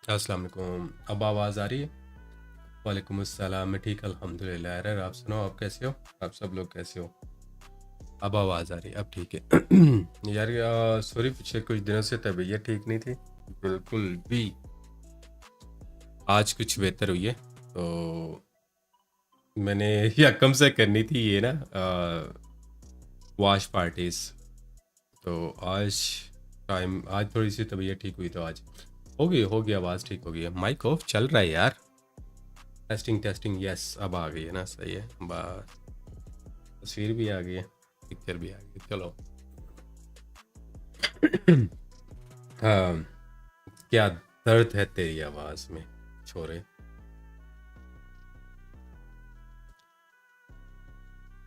अस्सलाम वालेकुम। अब आवाज़ आ रही है? वालेकुम अस्सलाम। मैं ठीक अल्हम्दुलिल्लाह। यार आप सुनाओ, आप कैसे हो? आप सब लोग कैसे हो? अब आवाज़ आ रही है, अब ठीक है। यार सॉरी, पिछले कुछ दिनों से तबीयत ठीक नहीं थी बिल्कुल भी। आज कुछ बेहतर हुई है, तो मैंने यकम से करनी थी ये ना वॉश पार्टीज। तो आज आज थोड़ी सी तबीयत ठीक हुई, तो आज हो गई आवाज़ ठीक हो गई है। माइक ऑफ चल रहा है यार। टेस्टिंग टेस्टिंग, यस अब आ गई है ना, सही है। बस तस्वीर भी आ गई है, पिक्चर भी आ गई, चलो। हाँ, क्या दर्द है तेरी आवाज़ में छोरे।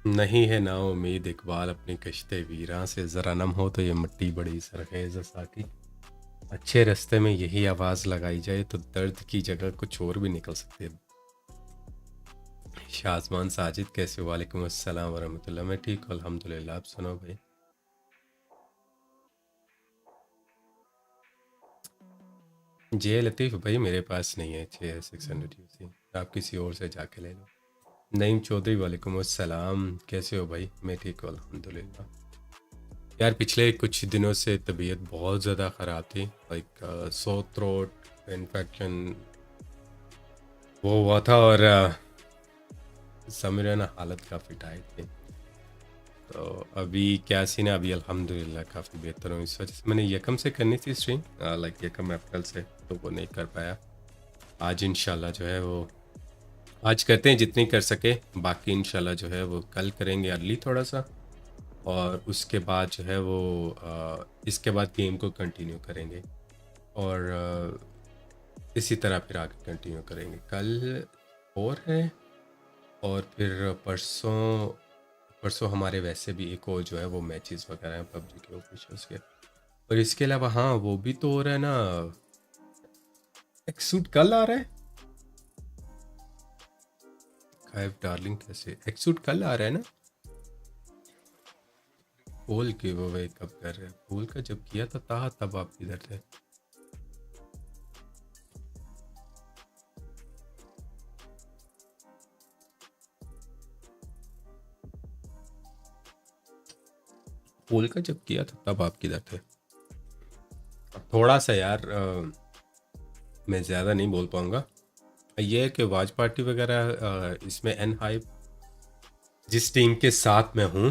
नहीं है ना उम्मीद इकबाल अपनी कश्ते वीरां से, ज़रा नम हो तो ये मिट्टी बड़ी सरखेज़ साकी। अच्छे रास्ते में यही आवाज़ लगाई जाए तो दर्द की जगह कुछ और भी निकल सकते हैं। शाज़मान साजिद कैसे हो? वालेकुम अस्सलाम वरहमतुल्लाह। मैं ठीक हूँ अल्हम्दुलिल्लाह। आप सुनो भाई। जे लतीफ़ भाई मेरे पास नहीं है 600 यूसी, आप किसी और से जाके ले लो। नईम चौधरी वालेकुम अस्सलाम। कैसे हो भाई? मैं ठीक हूँ अल्हम्दुलिल्लाह। यार पिछले कुछ दिनों से तबीयत बहुत ज़्यादा ख़राब थी, लाइक सो थ्रोट इन्फेक्शन वो हुआ था, और समझ ना हालत काफ़ी टाइट थी। तो अभी क्या सीन है, अभी अल्हम्दुलिल्लाह काफ़ी बेहतर हूँ। इस वजह से मैंने यकम से करनी थी स्ट्रीम, लाइक यकम अप्रैल से, तो वो नहीं कर पाया। आज इंशाल्लाह जो है वो आज करते हैं जितनी कर सके, बाकी इंशाल्लाह जो है वो कल करेंगे अर्ली थोड़ा सा, और उसके बाद जो है वो इसके बाद गेम को कंटिन्यू करेंगे, और इसी तरह फिर आगे कंटिन्यू करेंगे। कल और है, और फिर परसों परसों हमारे वैसे भी एक और जो है वो मैचेस वगैरह हैं पबजी के ऑफिशियल्स के। और इसके अलावा हाँ वो भी तो हो रहा है ना, एक सूट कल आ रहा है। खाइब डार्लिंग कैसे, एक सूट कल आ रहा है ना? पोल के वो वे कब कर रहे हैं? पोल का जब किया था तब आप किधर थे? पोल का जब किया था तब आप किधर थे? थोड़ा सा यार मैं ज़्यादा नहीं बोल पाऊँगा। ये है कि वाच पार्टी वगैरह इसमें एन हाइप जिस टीम के साथ मैं हूँ,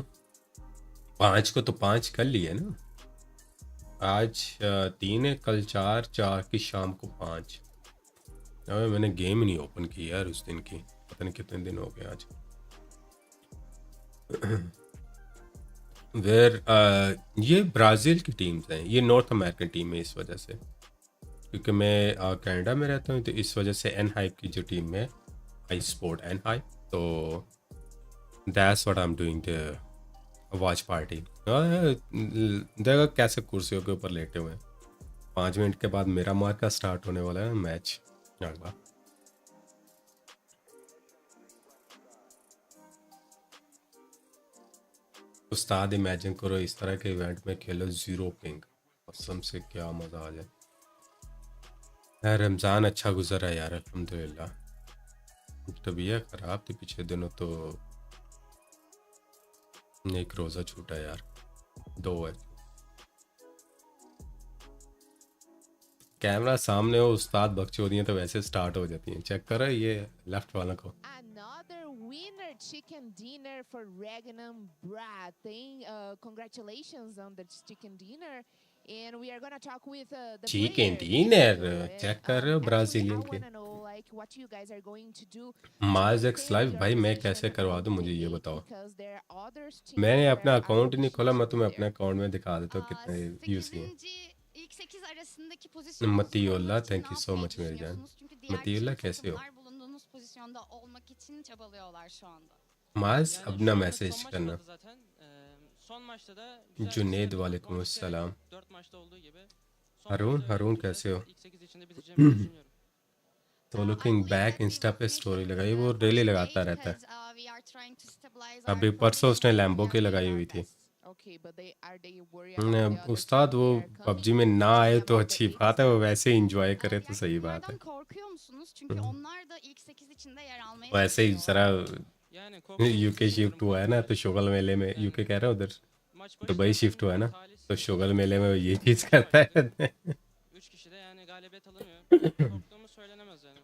5 को तो 5 कर लिए ना। आज 3 है, कल 4 की शाम को 5। अबे मैंने गेम ही नहीं ओपन की यार उस दिन की, पता नहीं कितने दिन हो गए आज। वेर ये ब्राज़ील की टीम्स हैं, ये नॉर्थ अमेरिकन टीम है इस वजह से, क्योंकि मैं कनाडा में रहता हूँ, तो इस वजह से एन हाइप की जो टीम है, आई स्पोर्ट एन हाइप, तो that's what I am doing the watch party. देखो कैसे कुर्सियों के ऊपर लेटे हुए हैं। 5 मिनट के बाद मेरा मार्का स्टार्ट होने वाला है मैच अगला। उस्ताद इमेजिन करो इस तरह के इवेंट में खेलो ज़ीरो पिंग, कसम से क्या मज़ा आ जाए यार। रमज़ान अच्छा गुजरा है यार अल्हम्दुलिल्लाह। तबीयत ख़राब थी पिछले दिनों, तो एक रोज़ा छूटा यार, 2 है। कैमरा सामने हो, उस्ताद बकचोदियाँ तो वैसे स्टार्ट हो जाती हैं। चेक करो ये लेफ्ट वाला को। Another winner chicken dinner for Regnum Brat. Congratulations on the chicken dinner. And we are gonna talk with the chicken players. Dinner So check कर रहे हो actually, I ब्राज़ीलियन के? wanna know like what you guys are going to do to माज x defend live your भाई मैं position कैसे करवा on दूँ, मुझे the ये eight बताओ। because there are other मैंने teams अपना that are अकाउंट ही नहीं खोला, मैं located तुम्हें अपने there. अकाउंट में दिखा देता हूँ कितने यूसी हैं। 8. ilk 8 arasındaki pozisyonunuzu Matiullah, korumak için ne thank you so yapmayı much मेरी जान। düşünüyorsunuz? Çünkü diğer Matiullah tüm कैसे हो? takımlar bulunduğunuz pozisyonda olmak için çabalıyorlar şu anda. माज Yani अपना şu anlık message son maç करना। olmadı zaten. Son maçta da güzel bir Junaid skirmish var. वालेकुम Bonus अस्सलाम। diyerek 4 maçta olduğu gibi son हारून maçta हारून कैसे götüreceğiz. हो? İlk 8 içinde bitireceğimizi düşünüyorum. तो I looking believe back that we Insta will पे finish story with लगाई, the वो daily first लगाता eight रहता है। because we are trying to stabilize our अभी परसों formation उसने and we लैम्बो are की doing लगाई our हुई थी। best. okay, but are they worried about the other Ustad team वो they are coming? पबजी में ना Thinking आए तो about the अच्छी eight बात है, वो seed? वैसे ही इंजॉय करे तो सही बात है। Gerçekten korkuyor musunuz? Çünkü onlar da ilk 8 içinde yer almaya वैसे ही çalışıyorlar. जरा Yani korktuğumu UK shift hissetmiyorum हुआ है ना, तो kanka. शोगल मेले में, Yani यूके कह रहा है उधर, maç başı Dubai zaten shift हुआ है ना, तो talihsiz शोगल मेले में वो ये bir चीज़ maç करता başladık. है। 3 kişi de yani galibiyet alınıyor. Korktuğumu söylenemez yani.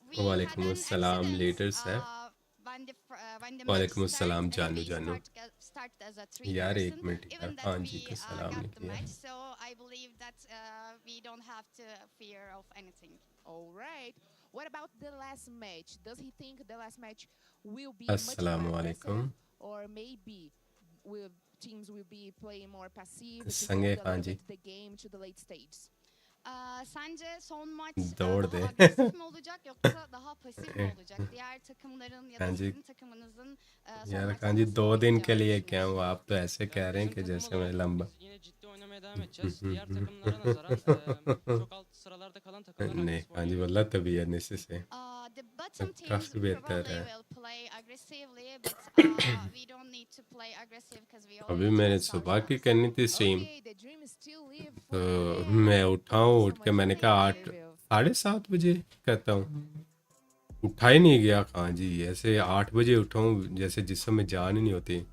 We had वालेकुम an अस्सलाम accident लीडर्स है। when the match वालेकुम अस्सलाम started. जानू We जानू। started as a 3 यार एक person. मिनट यार, Even that हाँ जी we का सलाम got नहीं the किया। match, so I believe that we don't have to fear of anything. All right. What about the last match? Does he think the last match will be much more अस्सलाम वालेकुम। aggressive, or maybe teams will be playing more passive to संगे hold a हाँ little ji, bit the game to the late stages? Sence son maç दौड़ daha दे। agresif mi olacak yoksa daha pasif mi olacak? Diğer takımların ya हाँ da जी sizin takımınızın son यार, हाँ maçta जी nasıl 2 दिन के oynayacağını लिए क्या हूँ, düşünüyorsun? आप तो ऐसे कह Yani रहे हैं bizim कि takım जैसे मैं olarak लंबा। biz yine ciddi oynamaya devam edeceğiz. Diğer takımlara nazaran çok alt sıralarda kalan takımlar नहीं agresif हाँ जी, oynayabilir. वल्ला तबीयत ने से The bottom teams काफ़ी बेहतर probably है। will play aggressively, but we don't need to play aggressive because we all अभी need to मैंने rest सुबह की ourselves. करनी थी stream, Okay, the dream is still live तो 4 a.m. मैं उठाऊँ, Thank you उठ so के much. मैंने Thank कहा you, 8 Nerville. 7:30 बजे करता हूँ, उठा ही नहीं गया। हाँ जी, ऐसे 8 बजे उठाऊँ जैसे जिस समय जान ही नहीं होती।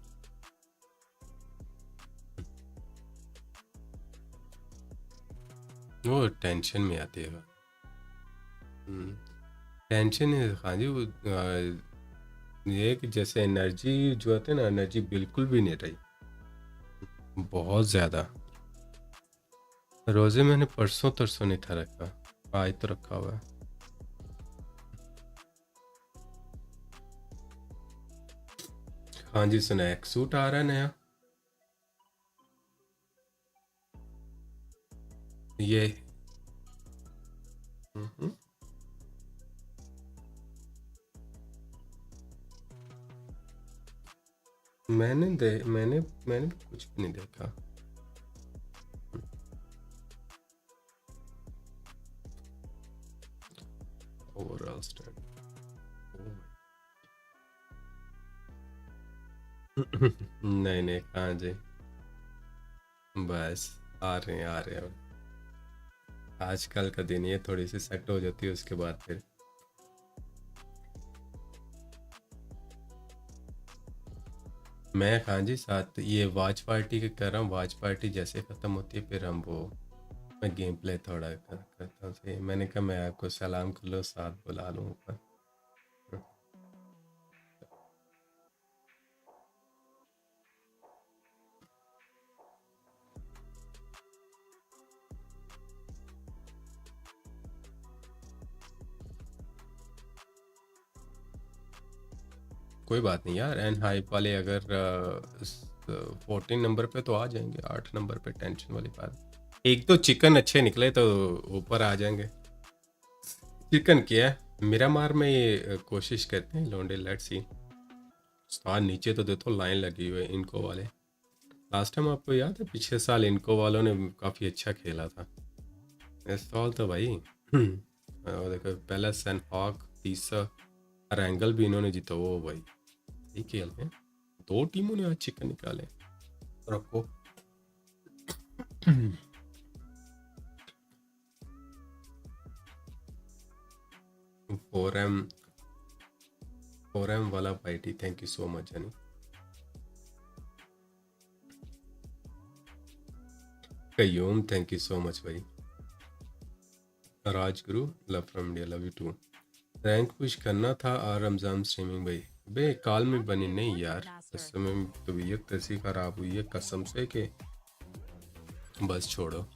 वो टेंशन में आती है। टेंशन है हाँ जी, वो ये कि जैसे एनर्जी जो होती है ना, एनर्जी बिल्कुल भी नहीं रही, बहुत ज़्यादा। रोज़े मैंने परसों तरसों नहीं था रखा, आज तो रखा हुआ है। हाँ जी, स्नैक सूट आ रहा है नया, ये मैंने कुछ भी नहीं देखा। ओवरऑल स्टैंड नहीं कहाँ जी, बस आ रहे हैं। आजकल का दिन ये थोड़ी सी सेट हो जाती है, उसके बाद फिर मैं हाँ जी साथ ये वॉच पार्टी के कर रहा हूँ। वॉच पार्टी जैसे ख़त्म होती है फिर हम वो मैं गेम प्ले थोड़ा करता हूँ। सही, मैंने कहा मैं आपको सलाम कर लो, साथ बुला लूँ ऊपर। कोई बात नहीं यार, एन हाइप वाले अगर 14 नंबर पे तो आ जाएंगे, 8 नंबर पे टेंशन वाली बात। एक तो चिकन अच्छे निकले तो ऊपर आ जाएंगे। चिकन क्या है, मेरा मार में ये कोशिश करते हैं लौंडे, लेट्स सी। नीचे तो देखो लाइन लगी हुई है इनको वाले। लास्ट टाइम आपको याद है, पिछले साल इनको वालों ने काफ़ी अच्छा खेला था। इस साल तो भाई देखो पहला सन हॉक, तीसरा रैंगल भी इन्होंने जीता। वो भाई सही खेल है, 2 टीमों ने आज चिकन निकाले। रखो फोर एम वाला पार्टी, थैंक यू सो मच जानी। Qayyum thank you so much भाई। Rajguru love from India, love you too. Rank push करना था और रमजान स्ट्रीमिंग भाई बे काल में बनी नहीं यार, इस समय तबीयत ऐसी खराब हुई है कसम से कि बस छोड़ो।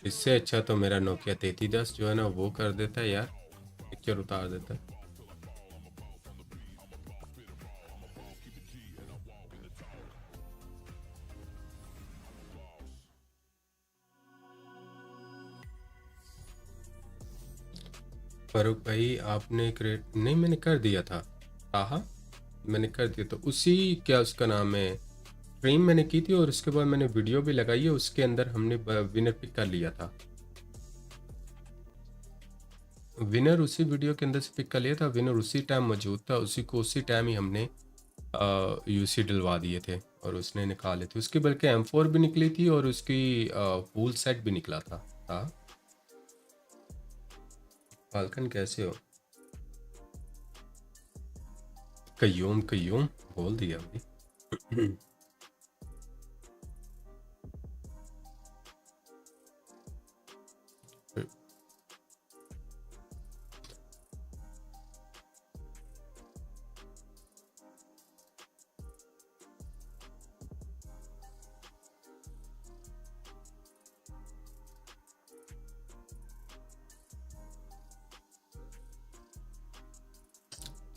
इससे अच्छा तो मेरा नोकिया 3310 जो है ना वो कर देता है यार, पिक्चर उतार देता है। फारूक भाई आपने क्रिएट नहीं, मैंने कर दिया था। हाँ मैंने कर दिया, तो उसी क्या उसका नाम है स्ट्रीम मैंने की थी और उसके बाद मैंने वीडियो भी लगाई है, उसके अंदर हमने विनर पिक कर लिया था। विनर उसी वीडियो के अंदर से पिक कर लिया था, विनर उसी टाइम मौजूद था, उसी को उसी टाइम ही हमने यूसी डलवा दिए थे और उसने निकाले थे उसकी, बल्कि M4 भी निकली थी और उसकी फुल सेट भी निकला था। हाँ फाल्कन कैसे हो? कयूम कयूम बोल दिया भाई।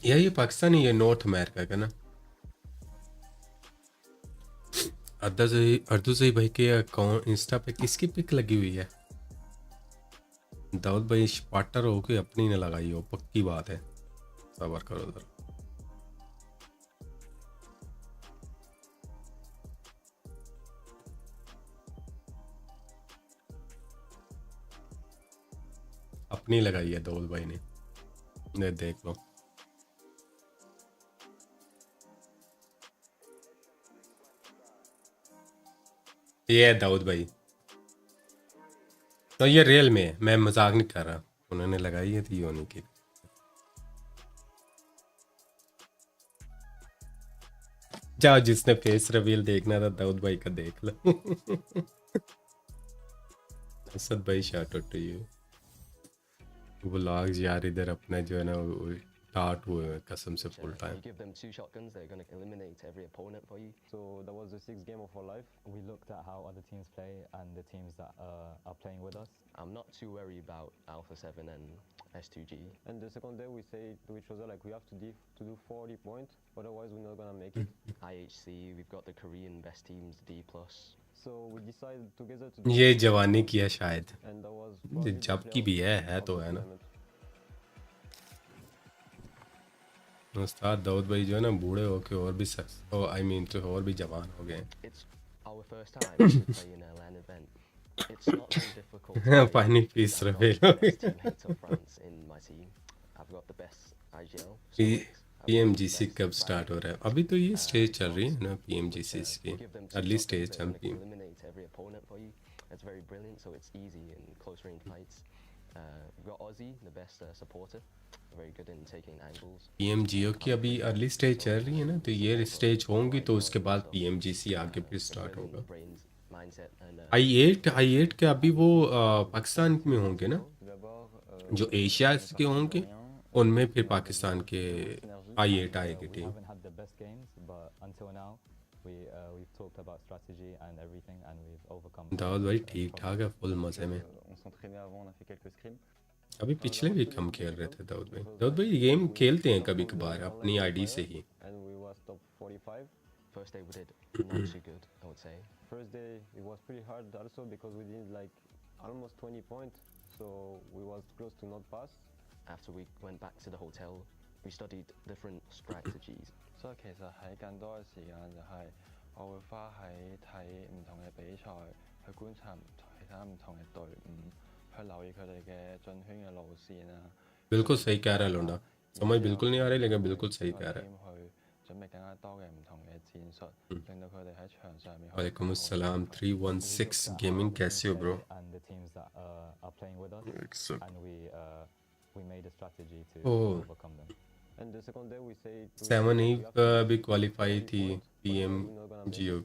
ये पाकिस्तानी, ये नॉर्थ अमेरिका का ना। अर्दू सही भाई के अकाउंट इंस्टा पे किसकी पिक लगी हुई है? दाऊद भाई स्पाटर हो के अपनी ने लगाई हो, पक्की बात है, सबर करो जरा। अपनी लगाई है दाऊद भाई ने देख लो। ये है दाऊद भाई, तो ये रियल में है, मैं मजाक नहीं कर रहा, उन्होंने लगाई है तो ये होने की। जाओ जिसने फेस रिवील देखना था दाऊद भाई का देख लो। असद भाई शार्ट आउट टू यू। वो लॉग्स यार इधर अपना जो है ना स्टार्ट हुए हैं कसम से full time. You give them 2 shotguns, they're going to eliminate every opponent for you. So that was the 6th game of our life. We looked at how other teams play and the teams that are playing with us. I'm not too worried about Alpha 7 and S2G. And the second day we say to each other like we have to do 40 points, otherwise we're not gonna make it. IHC, we've got the Korean best teams, D+. So we decided together to do ये जवानी की है शायद, and that was probably the जब की भी playoff है of तो the है ना। tournament. उस्ताद दाऊद भाई जो है ना बूढ़े होके और भी आई मीन तो और भी जवान हो गए। It's our first time to play in a LAN event. It's not so difficult. to play पानी because पीस I've रहे got the best teammates of France in my team. I've got the best IGL. PMGC कब start हो रहा है? अभी तो ये stage चल रही है ना PMGC की, अर्ली स्टेज हम eliminate every opponent for you. It's very brilliant, so it's easy in close range fights. We've got Ozzy, the best supporter, very good in taking angles. PMGO की अभी early stage चल रही है ना, तो ये stage होंगी तो उसके बाद PMGC आगे फिर स्टार्ट होगा। I8 के अभी वो पाकिस्तान में होंगे ना, जो एशिया के होंगे उनमें फिर पाकिस्तान के I8 आएगी We team. haven't had the best games, but until now we've talked about strategy and everything and we've overcome. Dawood भाई ठीक ठाक है, फुल मजे में। On s'entraînait avant, on a fait quelques scrims. अभी पिछले भी कम खेल रहे थे दाऊद भाई। दाऊद भाई गेम खेलते हैं कभी कभार अपनी आईडी से ही। And we was top 45. First day we did not too good, I would say. First day it was pretty hard also because we did like almost 20 points, so we was close to not pass. After we went back to the hotel, we studied different strategies. 所以其實喺更多嘅時間就係我會花喺睇唔同嘅比賽，去觀察其他唔同嘅隊伍，去留意佢哋嘅進圈嘅路線啊。 बिल्कुल सही कह रहा है लोंडा, समझ बिल्कुल नहीं आ रही लेकिन बिल्कुल सही कह रहा है। 去準備更加多嘅唔同嘅戰術，令到佢哋喺場上面。वालेकुम अस्सलाम 316 गेमिंग, कैसे हो bro? And the teams that are playing with us, Excellent. and we made a strategy to Oh. overcome them. And the second day we say 7 ही भी क्वालिफाई थी PMGO।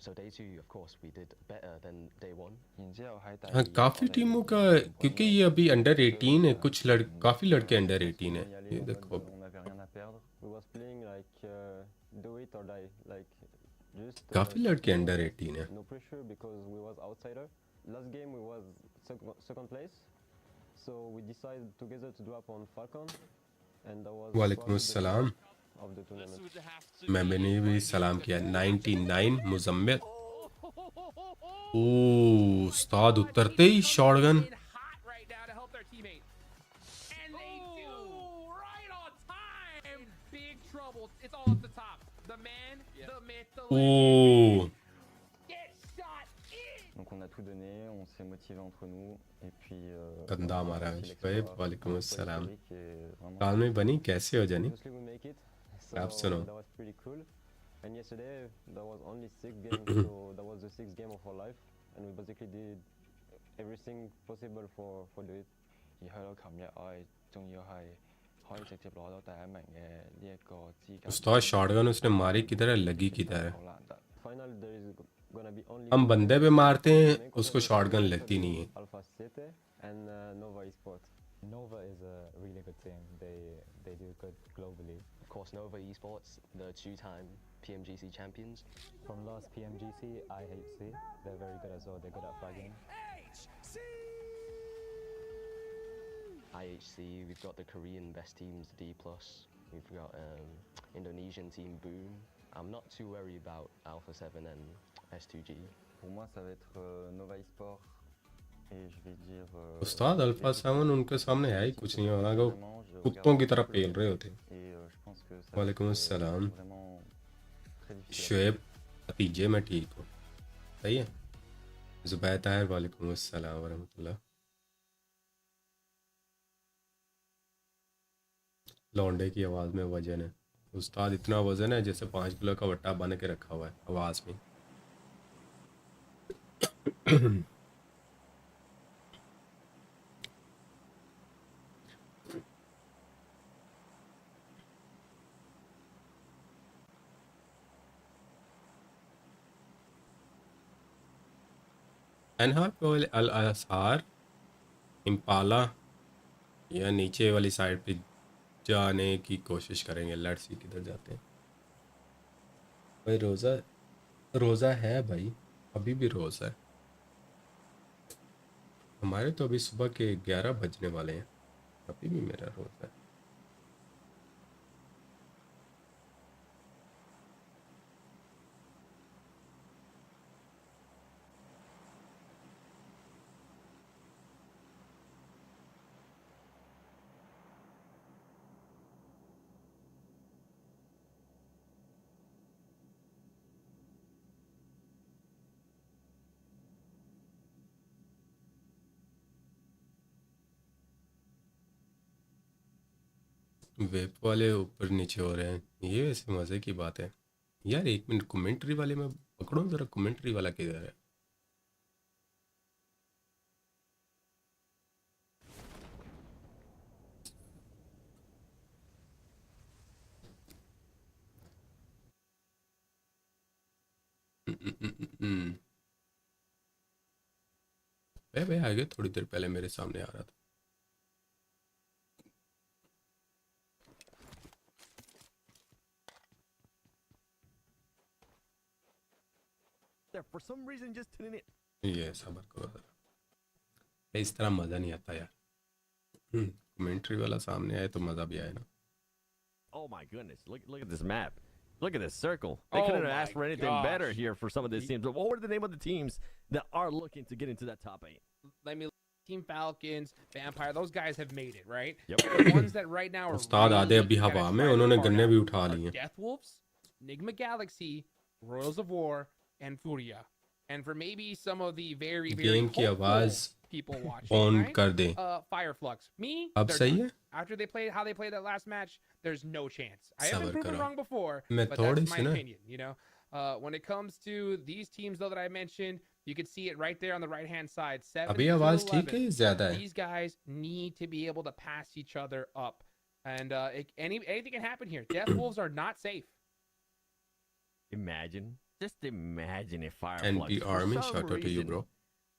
So day 2, of course, we did better than day 1. 然之後喺第 हाँ काफ़ी टीमों का, क्योंकि ये अभी under 18 है, कुछ काफ़ी लड़के अंडर 18 है, ये देखो। on n'avait rien à perdre. We was playing like do it or die, like just काफ़ी लड़के अंडर 18 है। no pressure because we was outsider. Last game we was second place, so we decided together to drop on Falcon, and that was वालेकुम probably the अस्सलाम, best of the tournament. मैंने भी सलाम किया। 99 मुजम्मिल। ओह उस्ताद उतरते ही shotgun. hot right now to help their teammate. And they do right on time. Big trouble. It's all at the top. The man, the myth, the legend oh gets shot in. Donc on a tout donné, on s'est motivé entre nous et puis गंदा on a हमारा réussi Shoaib l'exploit वालेकुम अस्सलाम historique et vraiment काल में बनी कैसे हो जानी Obviously we make it, so आप सुनो that was pretty cool. And yesterday there was only 6 games, so that was the 6th game of our life, and we basically did everything possible for do it. 而去到琴日，我係仲要係可以直接攞到第一名嘅呢一個資格。 Ustad shotgun उसने मारी किधर है लगी किधर है好難得。 Finally there is gonna be only हम two बंदे पे players. मारते हैं Main उसको contender शॉटगन will लगती be नहीं है Alpha City and Nova Esports. Nova is a really good team. They do good globally. Of course, Nova Esports, the 2-time PMGC champions. From last PMGC, IHC, they're very good as well. They're good at fragging. IHC, we've got the Korean best teams, D+. We've got Indonesian team Boom. I'm not too worried about Alpha 7 and S2G. Pour moi, ça va être Nova Esports et je vais dire. Ustad alpha 7 उनके सामने है ही कुछ नहीं होगा वो कुत्तों की तरह पेल रहे होते हैं Et je pense que ça वालेकुम va être अस्सलाम vraiment très difficile. शुएब भतीजे में ठीक हूँ सही है जुबैर ताहिर वालेकुम अस्सलाम वरहमतुल्लाह लौंडे की आवाज़ में वजन है उस्ताद इतना वजन है जैसे 5 किलो का वट्टा बन के रखा हुआ है आवाज़ में एनहार अल असार इम्पाला या नीचे वाली साइड पे जाने की कोशिश करेंगे लेट्स सी किधर जाते हैं भाई रोज़ा है भाई अभी भी रोज़ा है हमारे तो अभी सुबह के 11 बजने वाले हैं अभी भी मेरा रोज़ा है वेब वाले ऊपर नीचे हो रहे हैं ये वैसे मज़े की बात है यार एक मिनट कमेंट्री वाले में पकड़ो ज़रा कमेंट्री वाला किधर है वे आ गए थोड़ी देर पहले मेरे सामने आ रहा था For some reason just tuning in. ये सबर करो जरा इस तरह मज़ा नहीं आता यार कमेंट्री वाला सामने आए तो मज़ा भी आए ना Oh my goodness, look at this map. Look at this circle. They Oh couldn't have my asked for anything gosh. better here for some of these teams. But what were the name of the teams that are looking to get into that top 8? Let me Team Falcons, Vampire, those guys have made it, right? Yep. The ones that right now are उस्ताद आधे अभी really हवा kinda में trying उन्होंने hard गन्ने out भी उठा are लिए Death Wolves, Enigma Galaxy, Royals of War, and Furia. And for maybe some of the very game की hopeful आवाज़ people watching, ऑन right? कर दें Fireflux. Me, अब they're सही done. है After they played how they played that last match, there's no chance. I haven't सबर proven करो wrong before, मैं but थोड़ी that's my सी ना opinion, you know. When it comes to these teams though that I mentioned, you can see it right there on the right hand side. 7 अभी to आवाज़ ठीक 11. है या ज़्यादा है These guys need to be able to pass each other up, and anything can happen here. Death Wolves are not safe. Just imagine if Fireflux NP for Army some shout out to you reason bro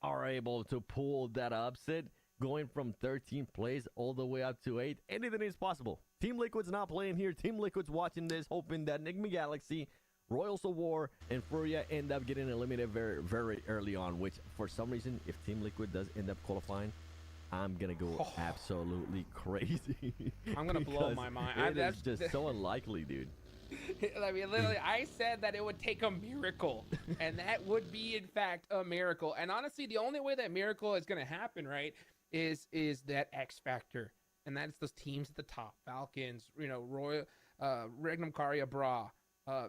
are able to pull that upset, going from 13th place all the way up to 8. Anything is possible. Team Liquid's not playing here. Team Liquid's watching this, hoping that Enigma Galaxy, Royals of War, and Furia end up getting eliminated very, very early on, which for some reason, if Team Liquid does end up qualifying, I'm going to go absolutely crazy. I'm gonna blow my mind. That's just so unlikely, dude. I mean, literally, I said that it would take a miracle, and that would be, in fact, a miracle. And honestly, the only way that miracle is going to happen, right, is that X factor, and that's those teams at the top: Falcons, Royal, Regnum Caria, Bra,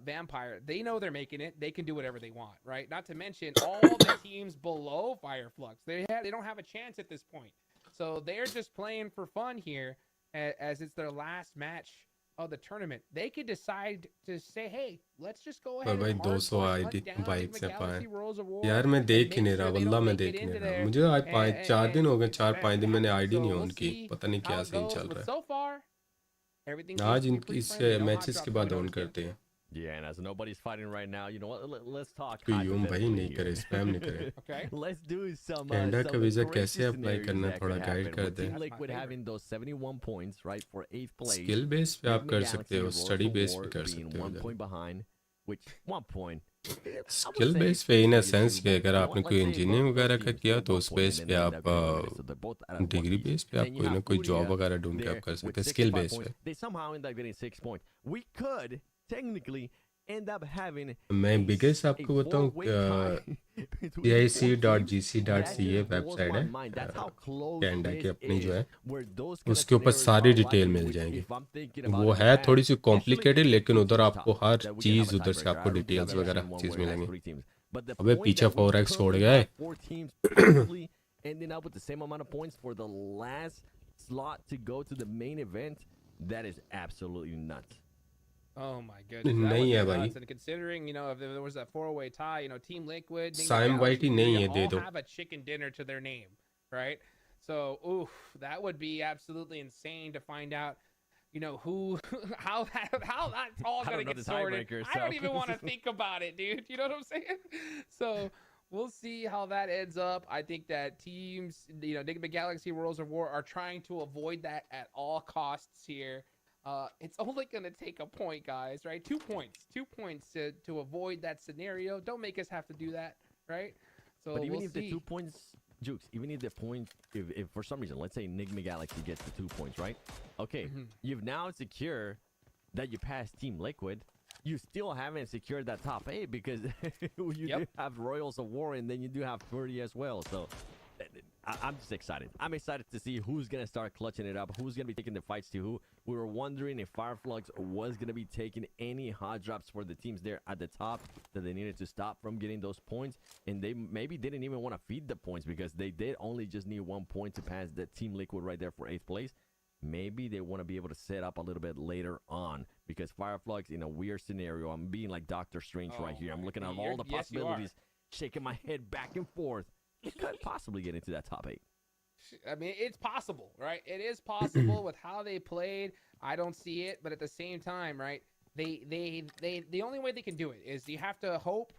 Vampire, they know they're making it. They can do whatever they want, right? Not to mention all the teams below Fireflux. They don't have a chance at this point. So they're just playing for fun here as it's their last match of the tournament. They could decide to say, hey, let's just go ahead भाई and 200 hard ID hunt down bike Enigma से पाए Galaxy Worlds of War यार मैं and देख ही make नहीं sure रहा they वल्ला don't मैं make it देख नहीं into रहा there. मुझे आज 4 दिन हो गए 4-5 दिन मैंने आईडी So नहीं ऑन we'll की see पता नहीं how क्या it सीन goes, चल but रहा so far, everything है आज seems to be इनकी pretty friendly. No hot matches के drops बाद coming on out of this करते game. हैं Yeah, and as nobody's fighting right now, you know what? Let's talk. तो यूं भाई hypothetically नहीं करे here. स्पैम नहीं करे Okay. Let's do some Canada का वीजा crazy कैसे अप्लाई scenarios करना that थोड़ा could गाइड happen कर with they Team That's my Liquid favorite. having those 71 points, right, for 8th place. Skill base पे आप Enigma कर Galaxy सकते हो Royals study of base War पे कर being सकते हो 1 इधर point behind, which 1 point. I would skill say base पे इन pretty सेंस कि achievable. अगर You know आपने what? कोई Let's say इंजीनियरिंग both वगैरह का teams किया score तो 1 उस point बेस and पे then आप end up getting eliminated. So they're both at a 1 degree piece. Base पे Then आप you कोई ना have कोई जॉब FURIA वगैरह ढूंढ के आप there कर with सकते हैं स्किल 65 बेस points. पे They somehow end up getting 6 points. We could technically end up having मैं a बिगेस्ट a आपको बताऊं four-way tie between 4 teams. That cic.gc.ca just blows website my है mind. That's how close Canada की this अपनी जो is, है where those kind of उसके ऊपर scenarios सारी are detail likely, mill which जाएंगी if I'm thinking about वो it, है man, थोड़ी सी actually, कॉम्प्लिकेटेड लेकिन two उधर teams आपको top her that we can चीज have a उधर से tiebreaker. I आपको don't think I've details ever वगैरह seen one चीज where it has मिलेंगी 3 teams. But the अबे point पीछे that we 4x छोड़ could गया है have 4 teams possibly ending up with the same amount of points for the last slot to go to the main event, that is absolutely nuts. Oh my goodness. That नहीं would है be भाई nuts. And considering, if there was a 4-way tie, Team Liquid, Enigma Saim Galaxy, वाइटी नहीं FURIA है दे all दो have a chicken dinner to their name, right? So, oof, that would be absolutely insane to find out, who, how that's all I going to don't know get the sorted. tiebreaker, I don't so- even want to think about it, dude. You know what I'm saying? So, we'll see how that ends up. I think that teams, Enigma Galaxy Worlds of War are trying to avoid that at all costs here. It's only going to take a point, guys, right? 2 points. 2 points to avoid that scenario. Don't make us have to do that, right? So But even we'll if see. the 2 points, Jukes, even if the point, if for some reason, let's say Enigma Galaxy gets the 2 points, right? Okay, you've now secured that you pass Team Liquid. You still haven't secured that top 8 because you do have Royals of War and then you do have FURIA as well. So I'm just excited. I'm excited to see who's going to start clutching it up, who's going to be taking the fights to who. We were wondering if Fireflux was going to be taking any hot drops for the teams there at the top that they needed to stop from getting those points. And they maybe didn't even want to feed the points because they did only just need 1 point to pass the Team Liquid right there for 8th place. Maybe they want to be able to set up a little bit later on because Fireflux in a weird scenario. I'm being like Doctor Strange right here. I'm looking at all the yes, you are. possibilities, shaking my head back and forth. It could possibly get into that top 8. I mean, it's possible, right? It is possible with how they played. I don't see it, but at the same time, right? The only way they can do it is you have to hope.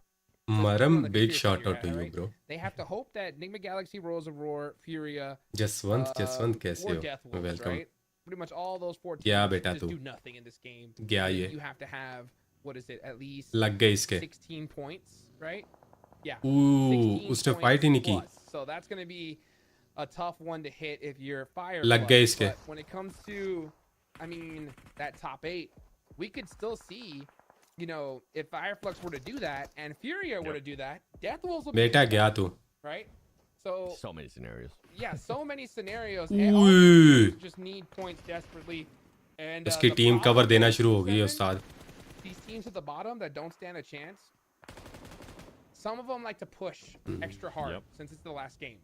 Maram, big shout out to you, bro. They have to hope that Enigma Galaxy, Royals of War, FURIA, Jaswant कैसे or हो Death Wolves, welcome right? Pretty much all those 4 teams क्या बेटा just तू? do nothing in this game. क्या ये? You have to have, what is it, at least लग गए इसके 16 points, right? Yeah. Ooh, 16 उसने points fight ही नहीं की plus. So that's going to be a tough one to hit if you're Fireflux. लग गए इसके But when it comes to, that top 8, we could still see, if Fireflux were to do that and FURIA were to do that, Death Wolves will be बेटा गया तू right? So many scenarios. Yeah, so many scenarios. Ooh. And all these teams just need points desperately. And उसकी the team problem cover देना is शुरू हो गई है 7, उस्ताद these teams at the bottom that don't stand a chance, some of them like to push extra hard since it's the last game.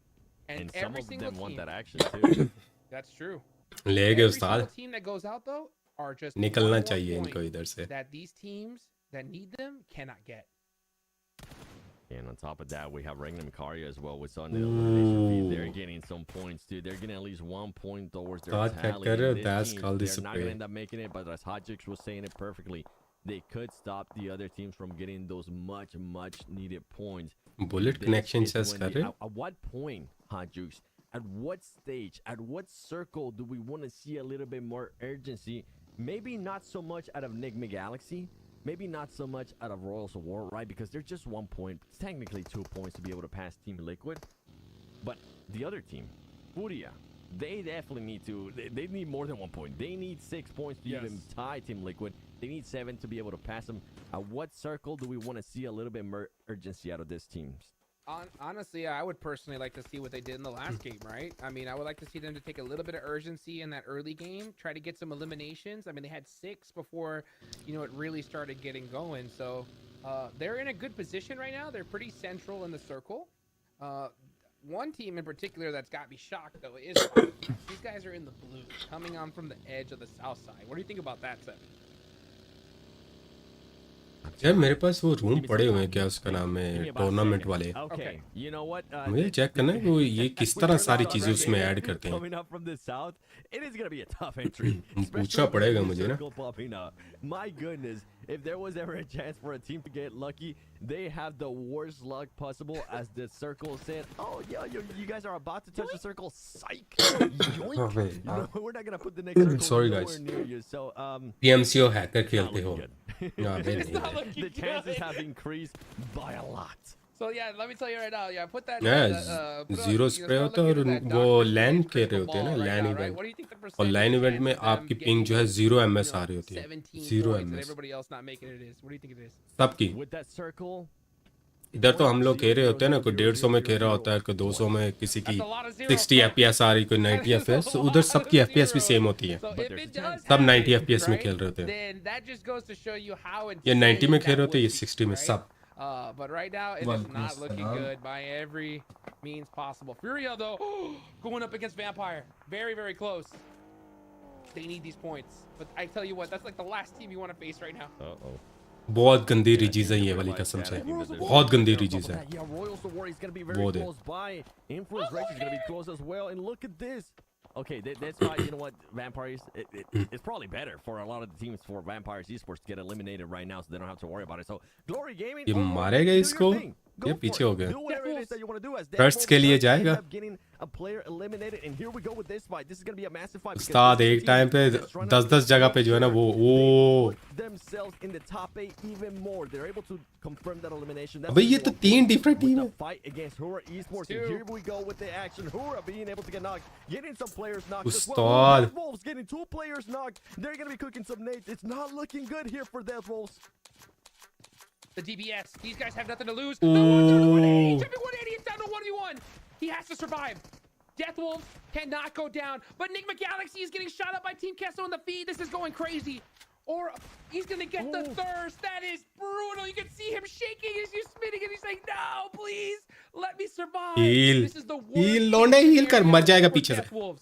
And every some of single them want team, that action too. That's true. ले गए Every Ustad single team that goes out though are just निकलना one more चाहिए point इनको इधर से that these teams that need them cannot get. And on top of that, we have Regnum Karya as well with Sunday elimination feed. They're getting some points too. They're getting at least 1 point towards their Thought tally. that And this that's team, called they're discipline. not going to end up making it, but as Hajix was saying it perfectly, they could stop the other teams from getting those much needed points. Bullet This connection is chase when कर the- रहे at what point, Hajux, at what stage, at what circle do we want to see a little bit more urgency? Maybe not so much out of Enigma Galaxy, maybe not so much out of Royals of War, right? Because they're just 1 point, technically 2 points to be able to pass Team Liquid. But the other team, FURIA, they definitely need to, they need more than 1 point. They need 6 points to even tie Team Liquid. They need 7 to be able to pass them. At what circle do we want to see a little bit more urgency out of these teams? Honestly, I would personally like to see what they did in the last game, right? I mean, I would like to see them to take a little bit of urgency in that early game, try to get some eliminations. I mean, they had 6 before, it really started getting going. So they're in a good position right now. They're pretty central in the circle. One team in particular that's got me shocked, though, is Falcons. These guys are in the blue, coming on from the edge of the south side. What do you think about that, Seven? यार मेरे पास वो room पड़े हुए हैं, क्या उसका नाम है, टूर्नामेंट वाले. Okay. You know what? मुझे चेक करना है वो ये किस तरह सारी चीजें उसमें ऐड करते हैं. Coming up from the south, it is going to be a tough entry. पूछना पड़ेगा मुझे ना. My goodness, if there was ever a chance for a team to get lucky, they have the worst luck possible as the circle said, oh, yeah, you guys are about to touch the circle. Psych. Yoink. We're not going to put the next circle Sorry, nowhere guys. near you. So, PMCO hacker खेलते हो. The chances have increased by a lot. So yeah, let me tell you right now. Yeah, put that. Zero spray होता है और वो लैन खेल रहे होते हैं ना, लैन इवेंट. और लैन इवेंट में आपकी पिंग जो है 0 ms आ रही होती है. 0 ms. सबकी. इधर तो हम लोग खेल रहे होते हैं ना, कोई 150 में खेल रहा होता है, कोई 200 में, किसी की 60 FPS आ रही, कोई 90 FPS. तो उधर सबकी FPS भी सेम होती है. सब 90 FPS में खेल रहे होते हैं. ये 90 में खेल रहे होते हैं, ये 60 में सब. But right now, it is not looking good by every means possible. FURIA, though, going up against Vampire. Very, very close. They need these points. But I tell you what, that's like the last team you want to face right now. Uh-oh. बहुत गंदी रिजीज है ये वाली, कसम से बहुत गंदी रिजीज है. वो दे. Influence Rage is going to be close as well, and look at this. Okay, that's why, you know what, Vampires, it's probably better for a lot of the teams for Vampires Esports to get eliminated right now so they don't have to worry about it. So, Glory Gaming, ये मारेगा इसको, ये पीछे हो गया. do whatever it is that you want to do as First के लिए जाएगा. getting a player eliminated, and here we go with this fight. This is going to be a massive fight. उस्ताद एक टाइम पे 10-10 जगह पे जो है ना वो themselves in the top 8 even more. They're able to confirm that elimination. अबे ये तो 3 डिफरेंट टीम है. Fight against FURIA Esports. And here we go with the action. FURIA being able to get knocked, getting some players knocked as well. Ustad. Death Wolves getting 2 players knocked. They're going to be cooking some nades. It's not looking good here for Death Wolves. The DBS. These guys have nothing to lose. No, jumping 180. Jumping 180. It's down to 1v1. He has to survive. Death Wolves cannot go down. But Enigma Galaxy is getting shot up by Team Kesso in the feed. This is going crazy. Or he's going to get the thirst. That is brutal. You can see him shaking as he's spinning and he's like, no, please let me survive. Heal. This is the worst. Heal. लौंडे heal कर, मर जाएगा पीछे से.